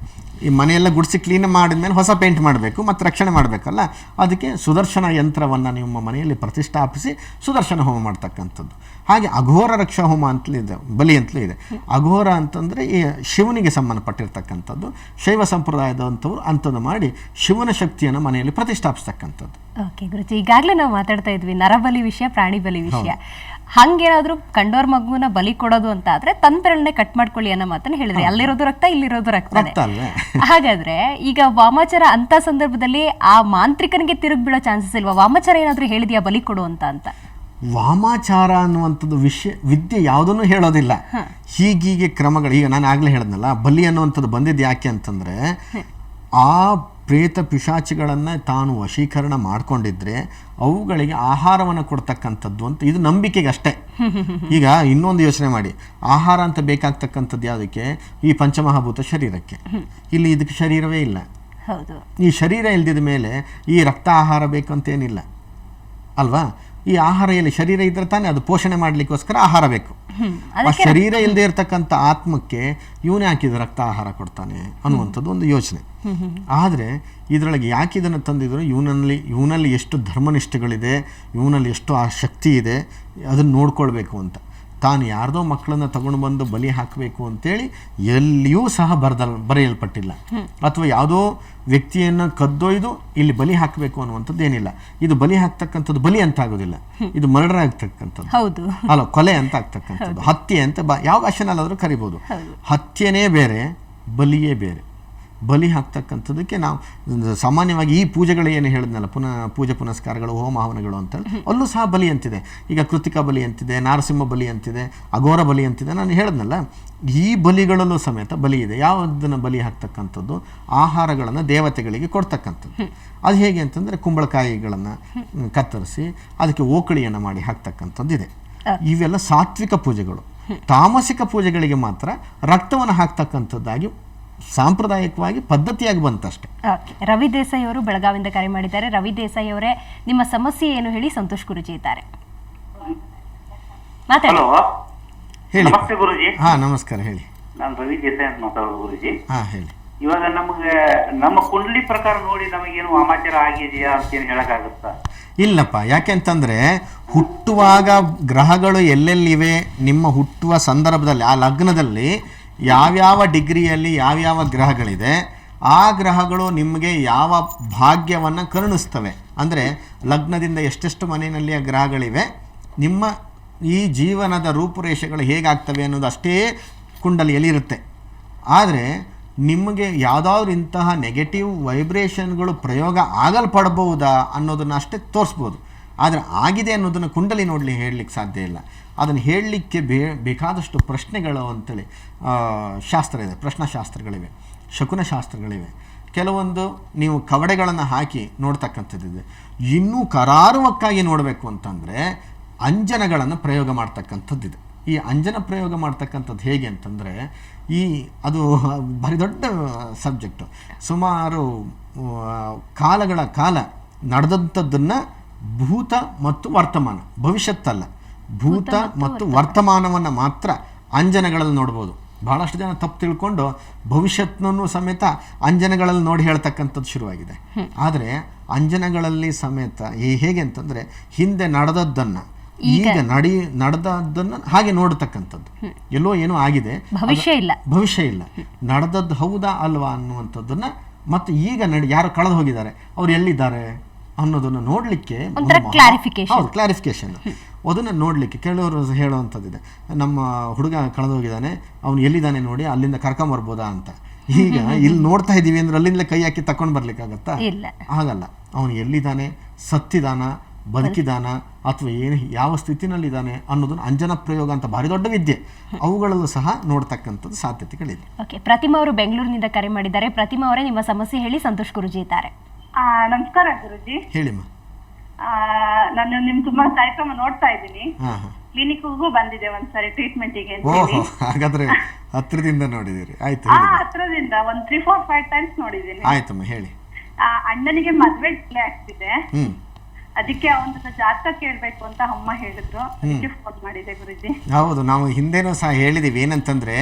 ಈ ಮನೆಯೆಲ್ಲ ಗುಡಿಸಿ ಕ್ಲೀನ್ ಮಾಡಿದ ಮೇಲೆ ಹೊಸ ಪೇಂಟ್ ಮಾಡಬೇಕು ಮತ್ತು ರಕ್ಷಣೆ ಮಾಡಬೇಕಲ್ಲ, ಅದಕ್ಕೆ ಸುದರ್ಶನ ಯಂತ್ರವನ್ನು ನಿಮ್ಮ ಮನೆಯಲ್ಲಿ ಪ್ರತಿಷ್ಠಾಪಿಸಿ ಸುದರ್ಶನ ಹೋಮ ಮಾಡ್ತಕ್ಕಂಥದ್ದು. ಹಾಗೆ ಅಘೋರ ರಕ್ಷಾ ಹೋಮ ಅಂತಲೇ ಇದೆ, ಬಲಿ ಅಂತಲೇ ಇದೆ. ಅಘೋರ ಅಂತಂದರೆ ಈ ಶಿವನಿಗೆ ಸಂಬಂಧಪಟ್ಟಿರ್ತಕ್ಕಂಥದ್ದು. ಶೈವ ಸಂಪ್ರದಾಯದಂಥವ್ರು ಅಂಥದ್ದು ಮಾಡಿ ಶಿವನ ಶಕ್ತಿಯನ್ನು ಮನೆಯಲ್ಲಿ ಪ್ರತಿಷ್ಠಾಪಿಸ್ತಕ್ಕಂಥದ್ದು. ಓಕೆ ಗುರುಜಿ, ಈಗಾಗಲೇ ನಾವು ಮಾತಾಡ್ತಾ ಇದ್ವಿ ನರಬಲಿ ವಿಷಯ, ಪ್ರಾಣಿ ಬಲಿ ವಿಷಯ. ಹಂಗೇನಾದ್ರೂ ಕಂಡೋರ್ ಮಗುನ ಬಲಿ ಕೊಡೋದು ಅಂತ ಆದ್ರೆ ತನ್ನ ಬೆರಳನ್ನೇ ಕಟ್ ಮಾಡ್ಕೊಳ್ಳಿ ಅನ್ನೋ ಮಾತನ್ನ ಹೇಳಿದ್ರಿ. ಅಲ್ಲಿರೋದು ರಕ್ತ, ಇಲ್ಲಿರೋದು ರಕ್ತ. ಹಾಗಾದ್ರೆ ಈಗ ವಾಮಾಚಾರ ಅಂತ ಸಂದರ್ಭದಲ್ಲಿ ಆ ಮಾಂತ್ರಿಕನಿಗೆ ತಿರುಗಿ ಬಿಡೋ ಚಾನ್ಸಸ್ ಇಲ್ವಾ? ವಾಮಾಚಾರ ಏನಾದ್ರೂ ಹೇಳಿದ್ಯಾ ಬಲಿ ಕೊಡು ಅಂತ? ವಾಮಾಚಾರ ಅನ್ನುವಂಥದ್ದು ವಿದ್ಯೆ ಯಾವುದನ್ನು ಹೇಳೋದಿಲ್ಲ. ಹೀಗೀಗೆ ಕ್ರಮಗಳು, ಈಗ ನಾನು ಆಗಲೇ ಹೇಳಿದ್ನಲ್ಲ, ಬಲಿ ಅನ್ನುವಂಥದ್ದು ಬಂದಿದ್ದು ಯಾಕೆ ಅಂತಂದರೆ ಆ ಪ್ರೇತ ಪಿಶಾಚಿಗಳನ್ನು ತಾನು ವಶೀಕರಣ ಮಾಡಿಕೊಂಡಿದ್ರೆ ಅವುಗಳಿಗೆ ಆಹಾರವನ್ನು ಕೊಡ್ತಕ್ಕಂಥದ್ದು ಅಂತ. ಇದು ನಂಬಿಕೆಗೆ ಅಷ್ಟೇ. ಈಗ ಇನ್ನೊಂದು ಯೋಚನೆ ಮಾಡಿ, ಆಹಾರ ಅಂತ ಬೇಕಾಗ್ತಕ್ಕಂಥದ್ದು ಯಾವುದಕ್ಕೆ? ಈ ಪಂಚಮಹಾಭೂತ ಶರೀರಕ್ಕೆ. ಇಲ್ಲಿ ಇದಕ್ಕೆ ಶರೀರವೇ ಇಲ್ಲ. ಈ ಶರೀರ ಇಲ್ದಿದ ಮೇಲೆ ಈ ರಕ್ತ ಆಹಾರ ಬೇಕಂತೇನಿಲ್ಲ ಅಲ್ವಾ? ಈ ಆಹಾರ ಎಲ್ಲಿ? ಶರೀರ ಇದ್ರೆ ತಾನೇ ಅದು ಪೋಷಣೆ ಮಾಡಲಿಕ್ಕೋಸ್ಕರ ಆಹಾರ ಬೇಕು. ಆ ಶರೀರ ಇಲ್ಲದೆ ಇರತಕ್ಕಂಥ ಆತ್ಮಕ್ಕೆ ಇವನೇ ಹಾಕಿದ ರಕ್ತ ಆಹಾರ ಕೊಡ್ತಾನೆ ಅನ್ನುವಂಥದ್ದು ಒಂದು ಯೋಚನೆ. ಆದರೆ ಇದರೊಳಗೆ ಯಾಕೆ ಇದನ್ನು ತಂದಿದ್ರು? ಇವನಲ್ಲಿ ಎಷ್ಟು ಧರ್ಮನಿಷ್ಠೆಗಳಿದೆ, ಇವನಲ್ಲಿ ಎಷ್ಟು ಆ ಶಕ್ತಿ ಇದೆ, ಅದನ್ನು ನೋಡ್ಕೊಳ್ಬೇಕು ಅಂತ. ತಾನು ಯಾರ್ದೋ ಮಕ್ಕಳನ್ನು ತಗೊಂಡು ಬಂದು ಬಲಿ ಹಾಕಬೇಕು ಅಂತೇಳಿ ಎಲ್ಲಿಯೂ ಸಹ ಬರೆಯಲ್ಪಟ್ಟಿಲ್ಲ. ಅಥವಾ ಯಾವುದೋ ವ್ಯಕ್ತಿಯನ್ನು ಕದ್ದೊಯ್ದು ಇಲ್ಲಿ ಬಲಿ ಹಾಕಬೇಕು ಅನ್ನುವಂಥದ್ದು ಏನಿಲ್ಲ. ಇದು ಬಲಿ ಹಾಕ್ತಕ್ಕಂಥದ್ದು ಬಲಿ ಅಂತ ಆಗೋದಿಲ್ಲ, ಇದು ಮರ್ಡರ್ ಆಗ್ತಕ್ಕಂಥದ್ದು ಅಲ್ಲ, ಕೊಲೆ ಅಂತ ಆಗ್ತಕ್ಕಂಥದ್ದು, ಹತ್ಯೆ ಅಂತ ಯಾವ ಭಾಷೆನಲ್ಲಾದರೂ ಕರಿಬೋದು. ಹತ್ಯೆನೇ ಬೇರೆ, ಬಲಿಯೇ ಬೇರೆ. ಬಲಿ ಹಾಕ್ತಕ್ಕಂಥದ್ದಕ್ಕೆ ನಾವು ಸಾಮಾನ್ಯವಾಗಿ ಈ ಪೂಜೆಗಳು ಏನು ಹೇಳಿದ್ನಲ್ಲ, ಪೂಜೆ ಪುನಸ್ಕಾರಗಳು, ಹೋಮ ಹವನಗಳು ಅಂತೇಳಿ, ಅಲ್ಲೂ ಸಹ ಬಲಿ ಅಂತಿದೆ. ಈಗ ಕೃತಿಕಾ ಬಲಿ ಅಂತಿದೆ, ನಾರಸಿಂಹ ಬಲಿ ಅಂತಿದೆ, ಅಘೋರ ಬಲಿ ಅಂತಿದೆ. ನಾನು ಹೇಳಿದ್ನಲ್ಲ, ಈ ಬಲಿಗಳಲ್ಲೂ ಸಮೇತ ಬಲಿ ಇದೆ. ಯಾವುದನ್ನು ಬಲಿ ಹಾಕ್ತಕ್ಕಂಥದ್ದು? ಆಹಾರಗಳನ್ನು ದೇವತೆಗಳಿಗೆ ಕೊಡ್ತಕ್ಕಂಥದ್ದು. ಅದು ಹೇಗೆ ಅಂತಂದರೆ ಕುಂಬಳಕಾಯಿಗಳನ್ನು ಕತ್ತರಿಸಿ ಅದಕ್ಕೆ ಓಕಳಿಯನ್ನು ಮಾಡಿ ಹಾಕ್ತಕ್ಕಂಥದ್ದು ಇದೆ. ಇವೆಲ್ಲ ಸಾತ್ವಿಕ ಪೂಜೆಗಳು. ತಾಮಸಿಕ ಪೂಜೆಗಳಿಗೆ ಮಾತ್ರ ರಕ್ತವನ್ನು ಹಾಕ್ತಕ್ಕಂಥದ್ದಾಗಿ ಸಾಂಪ್ರದಾಯಿಕವಾಗಿ ಪದ್ಧತಿಯಾಗಿ ಬಂತಷ್ಟೇ. ರವಿ ದೇಸಾಯಿ ಅವರು ಬೆಳಗಾವಿಯಿಂದ ಕರೆ ಮಾಡಿದ್ದಾರೆ. ರವಿ ದೇಸಾಯಿ ಅವರೇ, ನಿಮ್ಮ ಸಮಸ್ಯೆ ಏನು ಹೇಳಿ? ಸಂತೋಷ್ ಗುರುಜಿ ಇದ್ದಾರೆ, ಮಾತಾಡಿ. ಹೇಳಿ. ನಮಸ್ತೆ ಗುರುಜಿ. ಹಾ, ನಮಸ್ಕಾರ. ಹೇಳಿ. ನಾನು ರವಿ ದೇಸಾಯಿ ಅಂತ ಮಾತಾಡೋದು ಗುರುಜಿ. ಹಾ, ಹೇಳಿ. ಇವಾಗ ನಮ್ಮ ಕುಂಡಲಿ ಪ್ರಕಾರ ನೋಡಿ ನಮಗೇನು ವಾಮಾಚಾರ ಆಗಿದೆಯಾ ಅಂತ ಏನು ಹೇಳಕ್ಕಾಗುತ್ತಾ? ಇಲ್ಲಪ್ಪ. ಯಾಕೆಂತಂದ್ರೆ ಹುಟ್ಟುವಾಗ ಗ್ರಹಗಳು ಎಲ್ಲೆಲ್ಲಿವೆ, ನಿಮ್ಮ ಹುಟ್ಟುವ ಸಂದರ್ಭದಲ್ಲಿ ಆ ಲಗ್ನದಲ್ಲಿ ಯಾವ್ಯಾವ ಡಿಗ್ರಿಯಲ್ಲಿ ಯಾವ್ಯಾವ ಗ್ರಹಗಳಿದೆ, ಆ ಗ್ರಹಗಳು ನಿಮಗೆ ಯಾವ ಭಾಗ್ಯವನ್ನು ಕರುಣಿಸ್ತವೆ. ಅಂದರೆ ಲಗ್ನದಿಂದ ಎಷ್ಟೆಷ್ಟು ಮನೆಯಲ್ಲಿ ಆ ಗ್ರಹಗಳಿವೆ, ನಿಮ್ಮ ಈ ಜೀವನದ ರೂಪುರೇಷೆಗಳು ಹೇಗಾಗ್ತವೆ ಅನ್ನೋದು ಅಷ್ಟೇ ಕುಂಡಲಿಯಲ್ಲಿ ಇರುತ್ತೆ. ಆದರೆ ನಿಮಗೆ ಯಾವುದಾದ್ರೂ ಇಂತಹ ನೆಗೆಟಿವ್ ವೈಬ್ರೇಷನ್ಗಳು ಪ್ರಯೋಗ ಆಗಲ್ಪಡಬಹುದಾ ಅನ್ನೋದನ್ನು ಅಷ್ಟೇ ತೋರಿಸ್ಬೋದು. ಆದರೆ ಆಗಿದೆ ಅನ್ನೋದನ್ನು ಕುಂಡಲಿ ನೋಡಲಿ ಹೇಳಲಿಕ್ಕೆ ಸಾಧ್ಯ ಇಲ್ಲ. ಅದನ್ನು ಹೇಳಲಿಕ್ಕೆ ಬೇಕಾದಷ್ಟು ಪ್ರಶ್ನೆಗಳು ಅಂತೇಳಿ ಶಾಸ್ತ್ರ ಇದೆ, ಪ್ರಶ್ನಾಶಾಸ್ತ್ರಗಳಿವೆ, ಶಕುನಶಾಸ್ತ್ರಗಳಿವೆ. ಕೆಲವೊಂದು ನೀವು ಕವಡೆಗಳನ್ನು ಹಾಕಿ ನೋಡ್ತಕ್ಕಂಥದ್ದಿದೆ. ಇನ್ನೂ ಕರಾರುವಕ್ಕಾಗಿ ನೋಡಬೇಕು ಅಂತಂದರೆ ಅಂಜನಗಳನ್ನು ಪ್ರಯೋಗ ಮಾಡ್ತಕ್ಕಂಥದ್ದಿದೆ. ಈ ಅಂಜನ ಪ್ರಯೋಗ ಮಾಡ್ತಕ್ಕಂಥದ್ದು ಹೇಗೆ ಅಂತಂದರೆ, ಅದು ಭಾರಿ ದೊಡ್ಡ ಸಬ್ಜೆಕ್ಟು. ಸುಮಾರು ಕಾಲಗಳ ಕಾಲ ನಡೆದಂಥದ್ದನ್ನು ಭೂತ ಮತ್ತು ವರ್ತಮಾನ, ಭವಿಷ್ಯತ್ತಲ್ಲ, ಭೂತ ಮತ್ತು ವರ್ತಮಾನವನ್ನು ಮಾತ್ರ ಅಂಜನಗಳಲ್ಲಿ ನೋಡ್ಬೋದು. ಬಹಳಷ್ಟು ಜನ ತಪ್ಪು ತಿಳ್ಕೊಂಡು ಭವಿಷ್ಯತ್ನೂ ಸಮೇತ ಅಂಜನಗಳಲ್ಲಿ ನೋಡಿ ಹೇಳ್ತಕ್ಕಂಥದ್ದು ಶುರುವಾಗಿದೆ. ಆದರೆ ಅಂಜನಗಳಲ್ಲಿ ಸಮೇತ ಹೇಗೆ ಅಂತಂದರೆ, ಹಿಂದೆ ನಡೆದದ್ದನ್ನು ಈಗ ನಡೆದದ್ದನ್ನು ಹಾಗೆ ನೋಡತಕ್ಕಂಥದ್ದು. ಎಲ್ಲೋ ಏನೋ ಆಗಿದೆ, ಭವಿಷ್ಯ ಇಲ್ಲ, ನಡೆದದ್ದು ಹೌದಾ ಅಲ್ವಾ ಅನ್ನುವಂಥದ್ದನ್ನು, ಮತ್ತು ಈಗ ಯಾರು ಕಳೆದು ಹೋಗಿದ್ದಾರೆ, ಅವ್ರು ಎಲ್ಲಿದ್ದಾರೆ ಅನ್ನೋದನ್ನು ನೋಡಲಿಕ್ಕೆ ಕ್ಲಾರಿಫಿಕೇಶನ್, ಅದನ್ನು ನೋಡಲಿಕ್ಕೆ ಕೆಲವರು ಹೇಳುವಂಥದ್ದಿದೆ. ನಮ್ಮ ಹುಡುಗ ಕಳೆದು ಹೋಗಿದ್ದಾನೆ, ಅವನು ಎಲ್ಲಿದ್ದಾನೆ ನೋಡಿ, ಅಲ್ಲಿಂದ ಕರ್ಕೊಂಬರ್ಬೋದಾ ಅಂತ. ಈಗ ಇಲ್ಲಿ ನೋಡ್ತಾ ಇದ್ದೀವಿ ಅಂದ್ರೆ ಅಲ್ಲಿಂದಲೇ ಕೈ ಹಾಕಿ ತಕೊಂಡು ಬರ್ಲಿಕ್ಕಾಗತ್ತಾ? ಆಗಲ್ಲ. ಅವನು ಎಲ್ಲಿದ್ದಾನೆ, ಸತ್ತಿದಾನ, ಬದುಕಿದಾನ, ಅಥವಾ ಯಾವ ಸ್ಥಿತಿನಲ್ಲಿದ್ದಾನೆ ಅನ್ನೋದನ್ನು ಅಂಜನ ಪ್ರಯೋಗ ಅಂತ ಭಾರಿ ದೊಡ್ಡ ವಿದ್ಯೆ, ಅವುಗಳಲ್ಲೂ ಸಹ ನೋಡ್ತಕ್ಕಂಥದ್ದು ಸಾಧ್ಯತೆಗಳಿದೆ. ಓಕೆ, ಪ್ರತಿಮಾ ಅವರು ಬೆಂಗಳೂರಿನಿಂದ ಕರೆ ಮಾಡಿದ್ದಾರೆ. ಪ್ರತಿಮಾ ಅವರೇ, ನಿಮ್ಮ ಸಮಸ್ಯೆ ಹೇಳಿ. ಸಂತೋಷ್ ಗುರುಜಿ ಇದ್ದಾರೆ. ನಮಸ್ಕಾರ ಗುರುಜಿ. ಹೇಳಿಮ್ಮ. ನಾನು ನಿಮ್ ತುಂಬಾ ಕಾರ್ಯಕ್ರಮ ನೋಡ್ತಾ ಇದ್ದೀನಿ. ಕ್ಲಿನಿಕ್ಗೂ ಬಂದಿದೆ ಒಂದ್ಸರಿ ಟ್ರೀಟ್ಮೆಂಟ್ಗೆ. ಹಾಗಾದ್ರೆ ಹತ್ರದಿಂದ ನೋಡಿದಿರಿ? ಆಯ್ತು, ಹತ್ರದಿಂದ ಒಂದ್ 3-4-5 ಟೈಮ್ಸ್ ನೋಡಿದ್ದೀನಿ. ಆಯ್ತಮ್ಮ, ಹೇಳಿ. ಅಣ್ಣನಿಗೆ ಮದ್ವೆ ಡಿಲೇ ಆಗ್ತಿದೆ, ಅದಕ್ಕೆ ಅವನ ಜಾತಕ ಕೇಳ್ಬೇಕು ಅಂತ ಅಮ್ಮ ಹೇಳಿದ್ರು, ಅದಕ್ಕೆ ಫೋನ್ ಮಾಡಿದೆ ಗುರುಜಿ. ಹೌದು, ನಾವು ಹಿಂದೆನೂ ಸಹ ಹೇಳಿದೀವಿ. ಏನಂತಂದ್ರೆ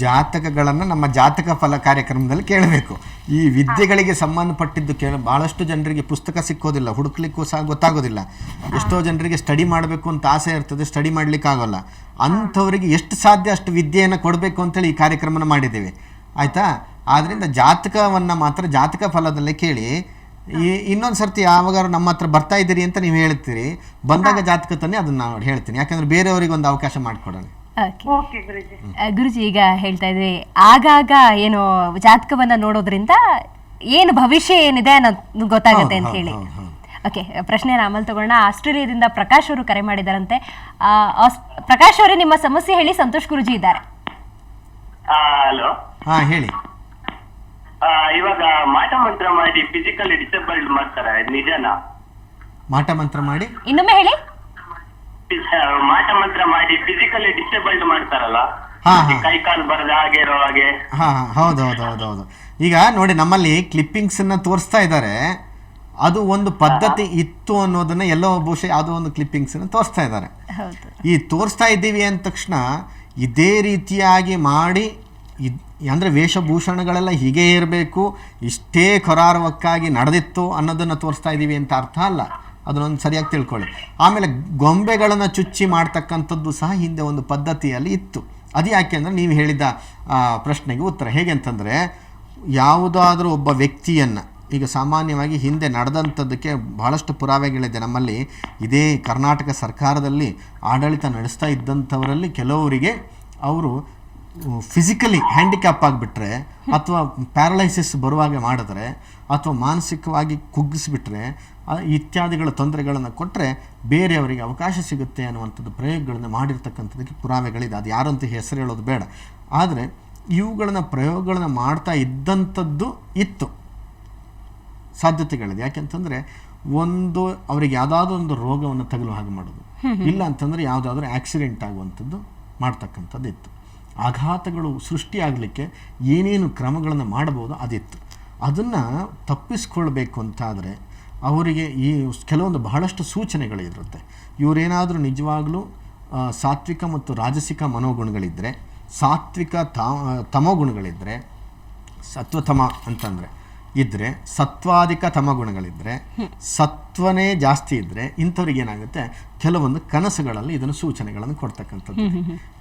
ಜಾತಕಗಳನ್ನು ನಮ್ಮ ಜಾತಕ ಫಲ ಕಾರ್ಯಕ್ರಮದಲ್ಲಿ ಕೇಳಬೇಕು. ಈ ವಿದ್ಯೆಗಳಿಗೆ ಸಂಬಂಧಪಟ್ಟಿದ್ದು ಬಹಳಷ್ಟು ಜನರಿಗೆ ಪುಸ್ತಕ ಸಿಕ್ಕೋದಿಲ್ಲ, ಹುಡುಕ್ಲಿಕ್ಕೂ ಸಹ ಗೊತ್ತಾಗೋದಿಲ್ಲ. ಎಷ್ಟೋ ಜನರಿಗೆ ಸ್ಟಡಿ ಮಾಡಬೇಕು ಅಂತ ಆಸೆ ಇರ್ತದೆ, ಸ್ಟಡಿ ಮಾಡ್ಲಿಕ್ಕೆ ಆಗೋಲ್ಲ. ಅಂಥವರಿಗೆ ಎಷ್ಟು ಸಾಧ್ಯ ಅಷ್ಟು ವಿದ್ಯೆಯನ್ನು ಕೊಡಬೇಕು ಅಂತೇಳಿ ಈ ಕಾರ್ಯಕ್ರಮನ ಮಾಡಿದ್ದೇವೆ, ಆಯ್ತಾ? ಆದ್ರಿಂದ ಜಾತಕವನ್ನು ಮಾತ್ರ ಜಾತಕ ಫಲದಲ್ಲೇ ಕೇಳಿ. ಇನ್ನೊಂದು ಸರ್ತಿ ಯಾವಾಗ ನಮ್ಮ ಹತ್ರ ಬರ್ತಾ ಇದ್ದೀರಿ ಅಂತ ನೀವು ಹೇಳ್ತೀರಿ, ಬಂದಾಗ ಜಾತಕ ತಾನೇ ಅದನ್ನ ನಾನು ಹೇಳ್ತೀನಿ. ಯಾಕಂದ್ರೆ ಬೇರೆಯವರಿಗೆ ಒಂದು ಅವಕಾಶ ಮಾಡಿಕೊಡೋಣ. ಗುರುಜಿ, ಈಗ ಹೇಳ್ತಾ ಇದ್ವಿ, ಆಗಾಗ ಏನು ಜಾತಕವನ್ನ ನೋಡೋದ್ರಿಂದ ಏನು ಭವಿಷ್ಯ ಏನಿದೆ ಅನ್ನೋದು ಗೊತ್ತಾಗುತ್ತೆ ಅಂತ ಹೇಳಿ. ಓಕೆ, ಪ್ರಶ್ನೆನ ಆಮೇಲೆ ತಗೊಳ್ಳೋಣ. ಆಸ್ಟ್ರೇಲಿಯಾದಿಂದ ಪ್ರಕಾಶ್ ಅವರು ಕರೆ ಮಾಡಿದಾರಂತೆ. ಪ್ರಕಾಶ್ ಅವರೇ, ನಿಮ್ಮ ಸಮಸ್ಯೆ ಹೇಳಿ. ಸಂತೋಷ್ ಗುರುಜಿ ಇದ್ದಾರೆ. ಹಲೋ. ಹಾ, ಹೇಳಿ. ಇವಾಗ ಮಾಟ ಮಂತ್ರ ಮಾಡಿ ಫಿಸಿಕಲಿ ಡಿಸೇಬಲ್ಡ್ ಮಾಡ್ತಾರೆ, ನಿಜನಾ? ಮಾಟ ಮಂತ್ರ ಮಾಡಿ ಇನ್ನೊಮ್ಮೆ ಹೇಳಿ. ಮಾಟ ಮಂತ್ರ ಮಾಡಿ ಫಿಸಿಕಲಿ ಡಿಸೇಬಲ್ಡ್ ಮಾಡ್ತಾರಲ್ಲ, ಕೈ ಕಾಲು ಬರದ ಹಾಗೆ ಇರೋ ಹಾಗೆ. ಹೌದು. ಈಗ ನೋಡಿ, ನಮ್ಮಲ್ಲಿ ಕ್ಲಿಪ್ಪಿಂಗ್ಸ್ ಅನ್ನ ತೋರಿಸ್ತಾ ಇದ್ದಾರೆ. ಅದು ಒಂದು ಪದ್ಧತಿ ಇತ್ತು ಅನ್ನೋದನ್ನ ಎಲ್ಲೋ ಬಹುಶಃ ಯಾವುದೋ ಒಂದು ಕ್ಲಿಪ್ಪಿಂಗ್ಸ್ ಅನ್ನ ತೋರಿಸ್ತಾ ಇದ್ದಾರೆ. ಈ ತೋರಿಸ್ತಾ ಇದ್ದೀವಿ ಅಂದ ತಕ್ಷಣ ಇದೇ ರೀತಿಯಾಗಿ ಮಾಡಿ, ಅಂದರೆ ವೇಷಭೂಷಣಗಳೆಲ್ಲ ಹೀಗೆ ಇರಬೇಕು, ಇಷ್ಟೇ ಕರಾರುವಕ್ಕಾಗಿ ನಡೆದಿತ್ತು ಅನ್ನೋದನ್ನು ತೋರಿಸ್ತಾ ಇದ್ದೀವಿ ಅಂತ ಅರ್ಥ ಅಲ್ಲ. ಅದನ್ನೊಂದು ಸರಿಯಾಗಿ ತಿಳ್ಕೊಳ್ಳಿ. ಆಮೇಲೆ ಗೊಂಬೆಗಳನ್ನು ಚುಚ್ಚಿ ಮಾಡ್ತಕ್ಕಂಥದ್ದು ಸಹ ಹಿಂದೆ ಒಂದು ಪದ್ಧತಿಯಲ್ಲಿ ಇತ್ತು. ಅದು ಯಾಕೆ ಅಂದರೆ ನೀವು ಹೇಳಿದ ಪ್ರಶ್ನೆಗೆ ಉತ್ತರ ಹೇಗೆ ಅಂತಂದರೆ, ಯಾವುದಾದ್ರೂ ಒಬ್ಬ ವ್ಯಕ್ತಿಯನ್ನು, ಈಗ ಸಾಮಾನ್ಯವಾಗಿ ಹಿಂದೆ ನಡೆದಂಥದ್ದಕ್ಕೆ ಬಹಳಷ್ಟು ಪುರಾವೆಗಳಿದೆ ನಮ್ಮಲ್ಲಿ. ಇದೇ ಕರ್ನಾಟಕ ಸರ್ಕಾರದಲ್ಲಿ ಆಡಳಿತ ನಡೆಸ್ತಾ ಇದ್ದಂಥವರಲ್ಲಿ ಕೆಲವರಿಗೆ ಅವರು ಫಿಸಿಕಲಿ ಹ್ಯಾಂಡಿಕ್ಯಾಪ್ ಆಗಿಬಿಟ್ರೆ, ಅಥವಾ ಪ್ಯಾರಲೈಸಿಸ್ ಬರುವಾಗೆ ಮಾಡಿದ್ರೆ, ಅಥವಾ ಮಾನಸಿಕವಾಗಿ ಕುಗ್ಗಿಸ್ಬಿಟ್ರೆ, ಇತ್ಯಾದಿಗಳ ತೊಂದರೆಗಳನ್ನು ಕೊಟ್ಟರೆ ಬೇರೆಯವರಿಗೆ ಅವಕಾಶ ಸಿಗುತ್ತೆ ಅನ್ನುವಂಥದ್ದು ಪ್ರಯೋಗಗಳನ್ನು ಮಾಡಿರ್ತಕ್ಕಂಥದ್ದಕ್ಕೆ ಪುರಾವೆಗಳಿದೆ. ಅದು ಯಾರು ಅಂತ ಹೆಸರು ಹೇಳೋದು ಬೇಡ. ಆದರೆ ಇವುಗಳನ್ನು ಪ್ರಯೋಗಗಳನ್ನು ಮಾಡ್ತಾ ಇದ್ದಂಥದ್ದು ಇತ್ತು, ಸಾಧ್ಯತೆಗಳಿದೆ. ಯಾಕೆಂತಂದರೆ ಒಂದು ಅವರಿಗೆ ಯಾವುದಾದ್ರೂ ಒಂದು ರೋಗವನ್ನು ತಗಲುವ ಹಾಗೆ ಮಾಡೋದು, ಇಲ್ಲ ಅಂತಂದರೆ ಯಾವುದಾದ್ರೂ ಆಕ್ಸಿಡೆಂಟ್ ಆಗುವಂಥದ್ದು ಮಾಡ್ತಕ್ಕಂಥದ್ದು ಇತ್ತು. ಆಘಾತಗಳು ಸೃಷ್ಟಿಯಾಗಲಿಕ್ಕೆ ಏನೇನು ಕ್ರಮಗಳನ್ನು ಮಾಡಬಹುದು ಅದಿತ್ತು. ಅದನ್ನು ತಪ್ಪಿಸ್ಕೊಳ್ಬೇಕು ಅಂತಾದರೆ ಅವರಿಗೆ ಈ ಕೆಲವೊಂದು ಬಹಳಷ್ಟು ಸೂಚನೆಗಳಿರುತ್ತೆ. ಇವರೇನಾದರೂ ನಿಜವಾಗಲೂ ಸಾತ್ವಿಕ ಮತ್ತು ರಾಜಸಿಕ ಮನೋಗುಣಗಳಿದ್ದರೆ, ಸಾತ್ವಿಕ ತಮೋಗುಣಗಳಿದ್ದರೆ, ಸತ್ವತಮ ಅಂತಂದರೆ ಇದ್ದರೆ, ಸತ್ವಾಧಿಕ ತಮಗುಣಗಳಿದ್ದರೆ, ಸತ್ವನೇ ಜಾಸ್ತಿ ಇದ್ದರೆ, ಇಂಥವ್ರಿಗೆ ಏನಾಗುತ್ತೆ, ಕೆಲವೊಂದು ಕನಸುಗಳಲ್ಲಿ ಇದನ್ನು ಸೂಚನೆಗಳನ್ನು ಕೊಡ್ತಕ್ಕಂಥದ್ದು.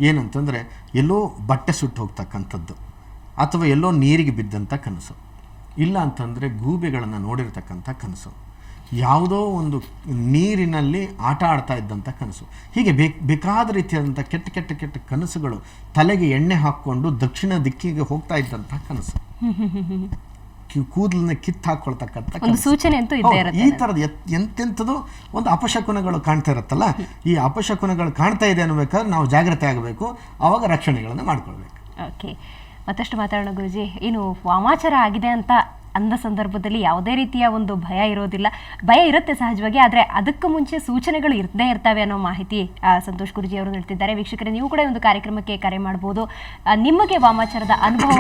ಏನಂತಂದರೆ ಎಲ್ಲೋ ಬಟ್ಟೆ ಸುಟ್ಟು ಹೋಗ್ತಕ್ಕಂಥದ್ದು, ಅಥವಾ ಎಲ್ಲೋ ನೀರಿಗೆ ಬಿದ್ದಂಥ ಕನಸು, ಇಲ್ಲ ಅಂತಂದರೆ ಗೂಬೆಗಳನ್ನು ನೋಡಿರ್ತಕ್ಕಂಥ ಕನಸು, ಯಾವುದೋ ಒಂದು ನೀರಿನಲ್ಲಿ ಆಟ ಆಡ್ತಾ ಇದ್ದಂಥ ಕನಸು. ಹೀಗೆ ಬೇಕಾದ ರೀತಿಯಾದಂಥ ಕೆಟ್ಟ ಕೆಟ್ಟ ಕೆಟ್ಟ ಕನಸುಗಳು, ತಲೆಗೆ ಎಣ್ಣೆ ಹಾಕ್ಕೊಂಡು ದಕ್ಷಿಣ ದಿಕ್ಕಿಗೆ ಹೋಗ್ತಾ ಇದ್ದಂಥ ಕನಸು, ಕೂದಲನ್ನ ಕಿತ್ತು ಹಾಕೊಳ್ತಕ್ಕಂಥ ಸೂಚನೆ ಅಂತೂ ಇದ್ದೇ ಇರುತ್ತೆ. ಈ ಥರದ ಎಂತೆಂಥದ್ದು ಒಂದು ಅಪಶಕುನಗಳು ಕಾಣ್ತಾ ಇರುತ್ತಲ್ಲ, ಈ ಅಪಶಕುನಗಳು ಕಾಣ್ತಾ ಇದೆ ಅನ್ನಬೇಕಾದ್ರೆ ನಾವು ಜಾಗ್ರತೆ ಆಗಬೇಕು, ಆವಾಗ ರಕ್ಷಣೆಗಳನ್ನು ಮಾಡ್ಕೊಳ್ಬೇಕು. ಓಕೆ, ಮತ್ತಷ್ಟು ಮಾತಾಡೋಣ ಗುರುಜಿ. ಏನು ವಾಮಾಚಾರ ಆಗಿದೆ ಅಂತ ಅಂದ ಸಂದರ್ಭದಲ್ಲಿ ಯಾವುದೇ ರೀತಿಯ ಒಂದು ಭಯ ಇರೋದಿಲ್ಲ. ಭಯ ಇರುತ್ತೆ ಸಹಜವಾಗಿ, ಆದರೆ ಅದಕ್ಕೂ ಮುಂಚೆ ಸೂಚನೆಗಳು ಇರ್ದೇ ಇರ್ತವೆ ಅನ್ನೋ ಮಾಹಿತಿ ಸಂತೋಷ್ ಗುರುಜಿ ಅವರು ನೀಡ್ತಿದ್ದಾರೆ. ವೀಕ್ಷಕರೇ, ನೀವು ಕೂಡ ಒಂದು ಕಾರ್ಯಕ್ರಮಕ್ಕೆ ಕರೆ ಮಾಡ್ಬೋದು. ನಿಮಗೆ ವಾಮಾಚಾರದ ಅನುಭವ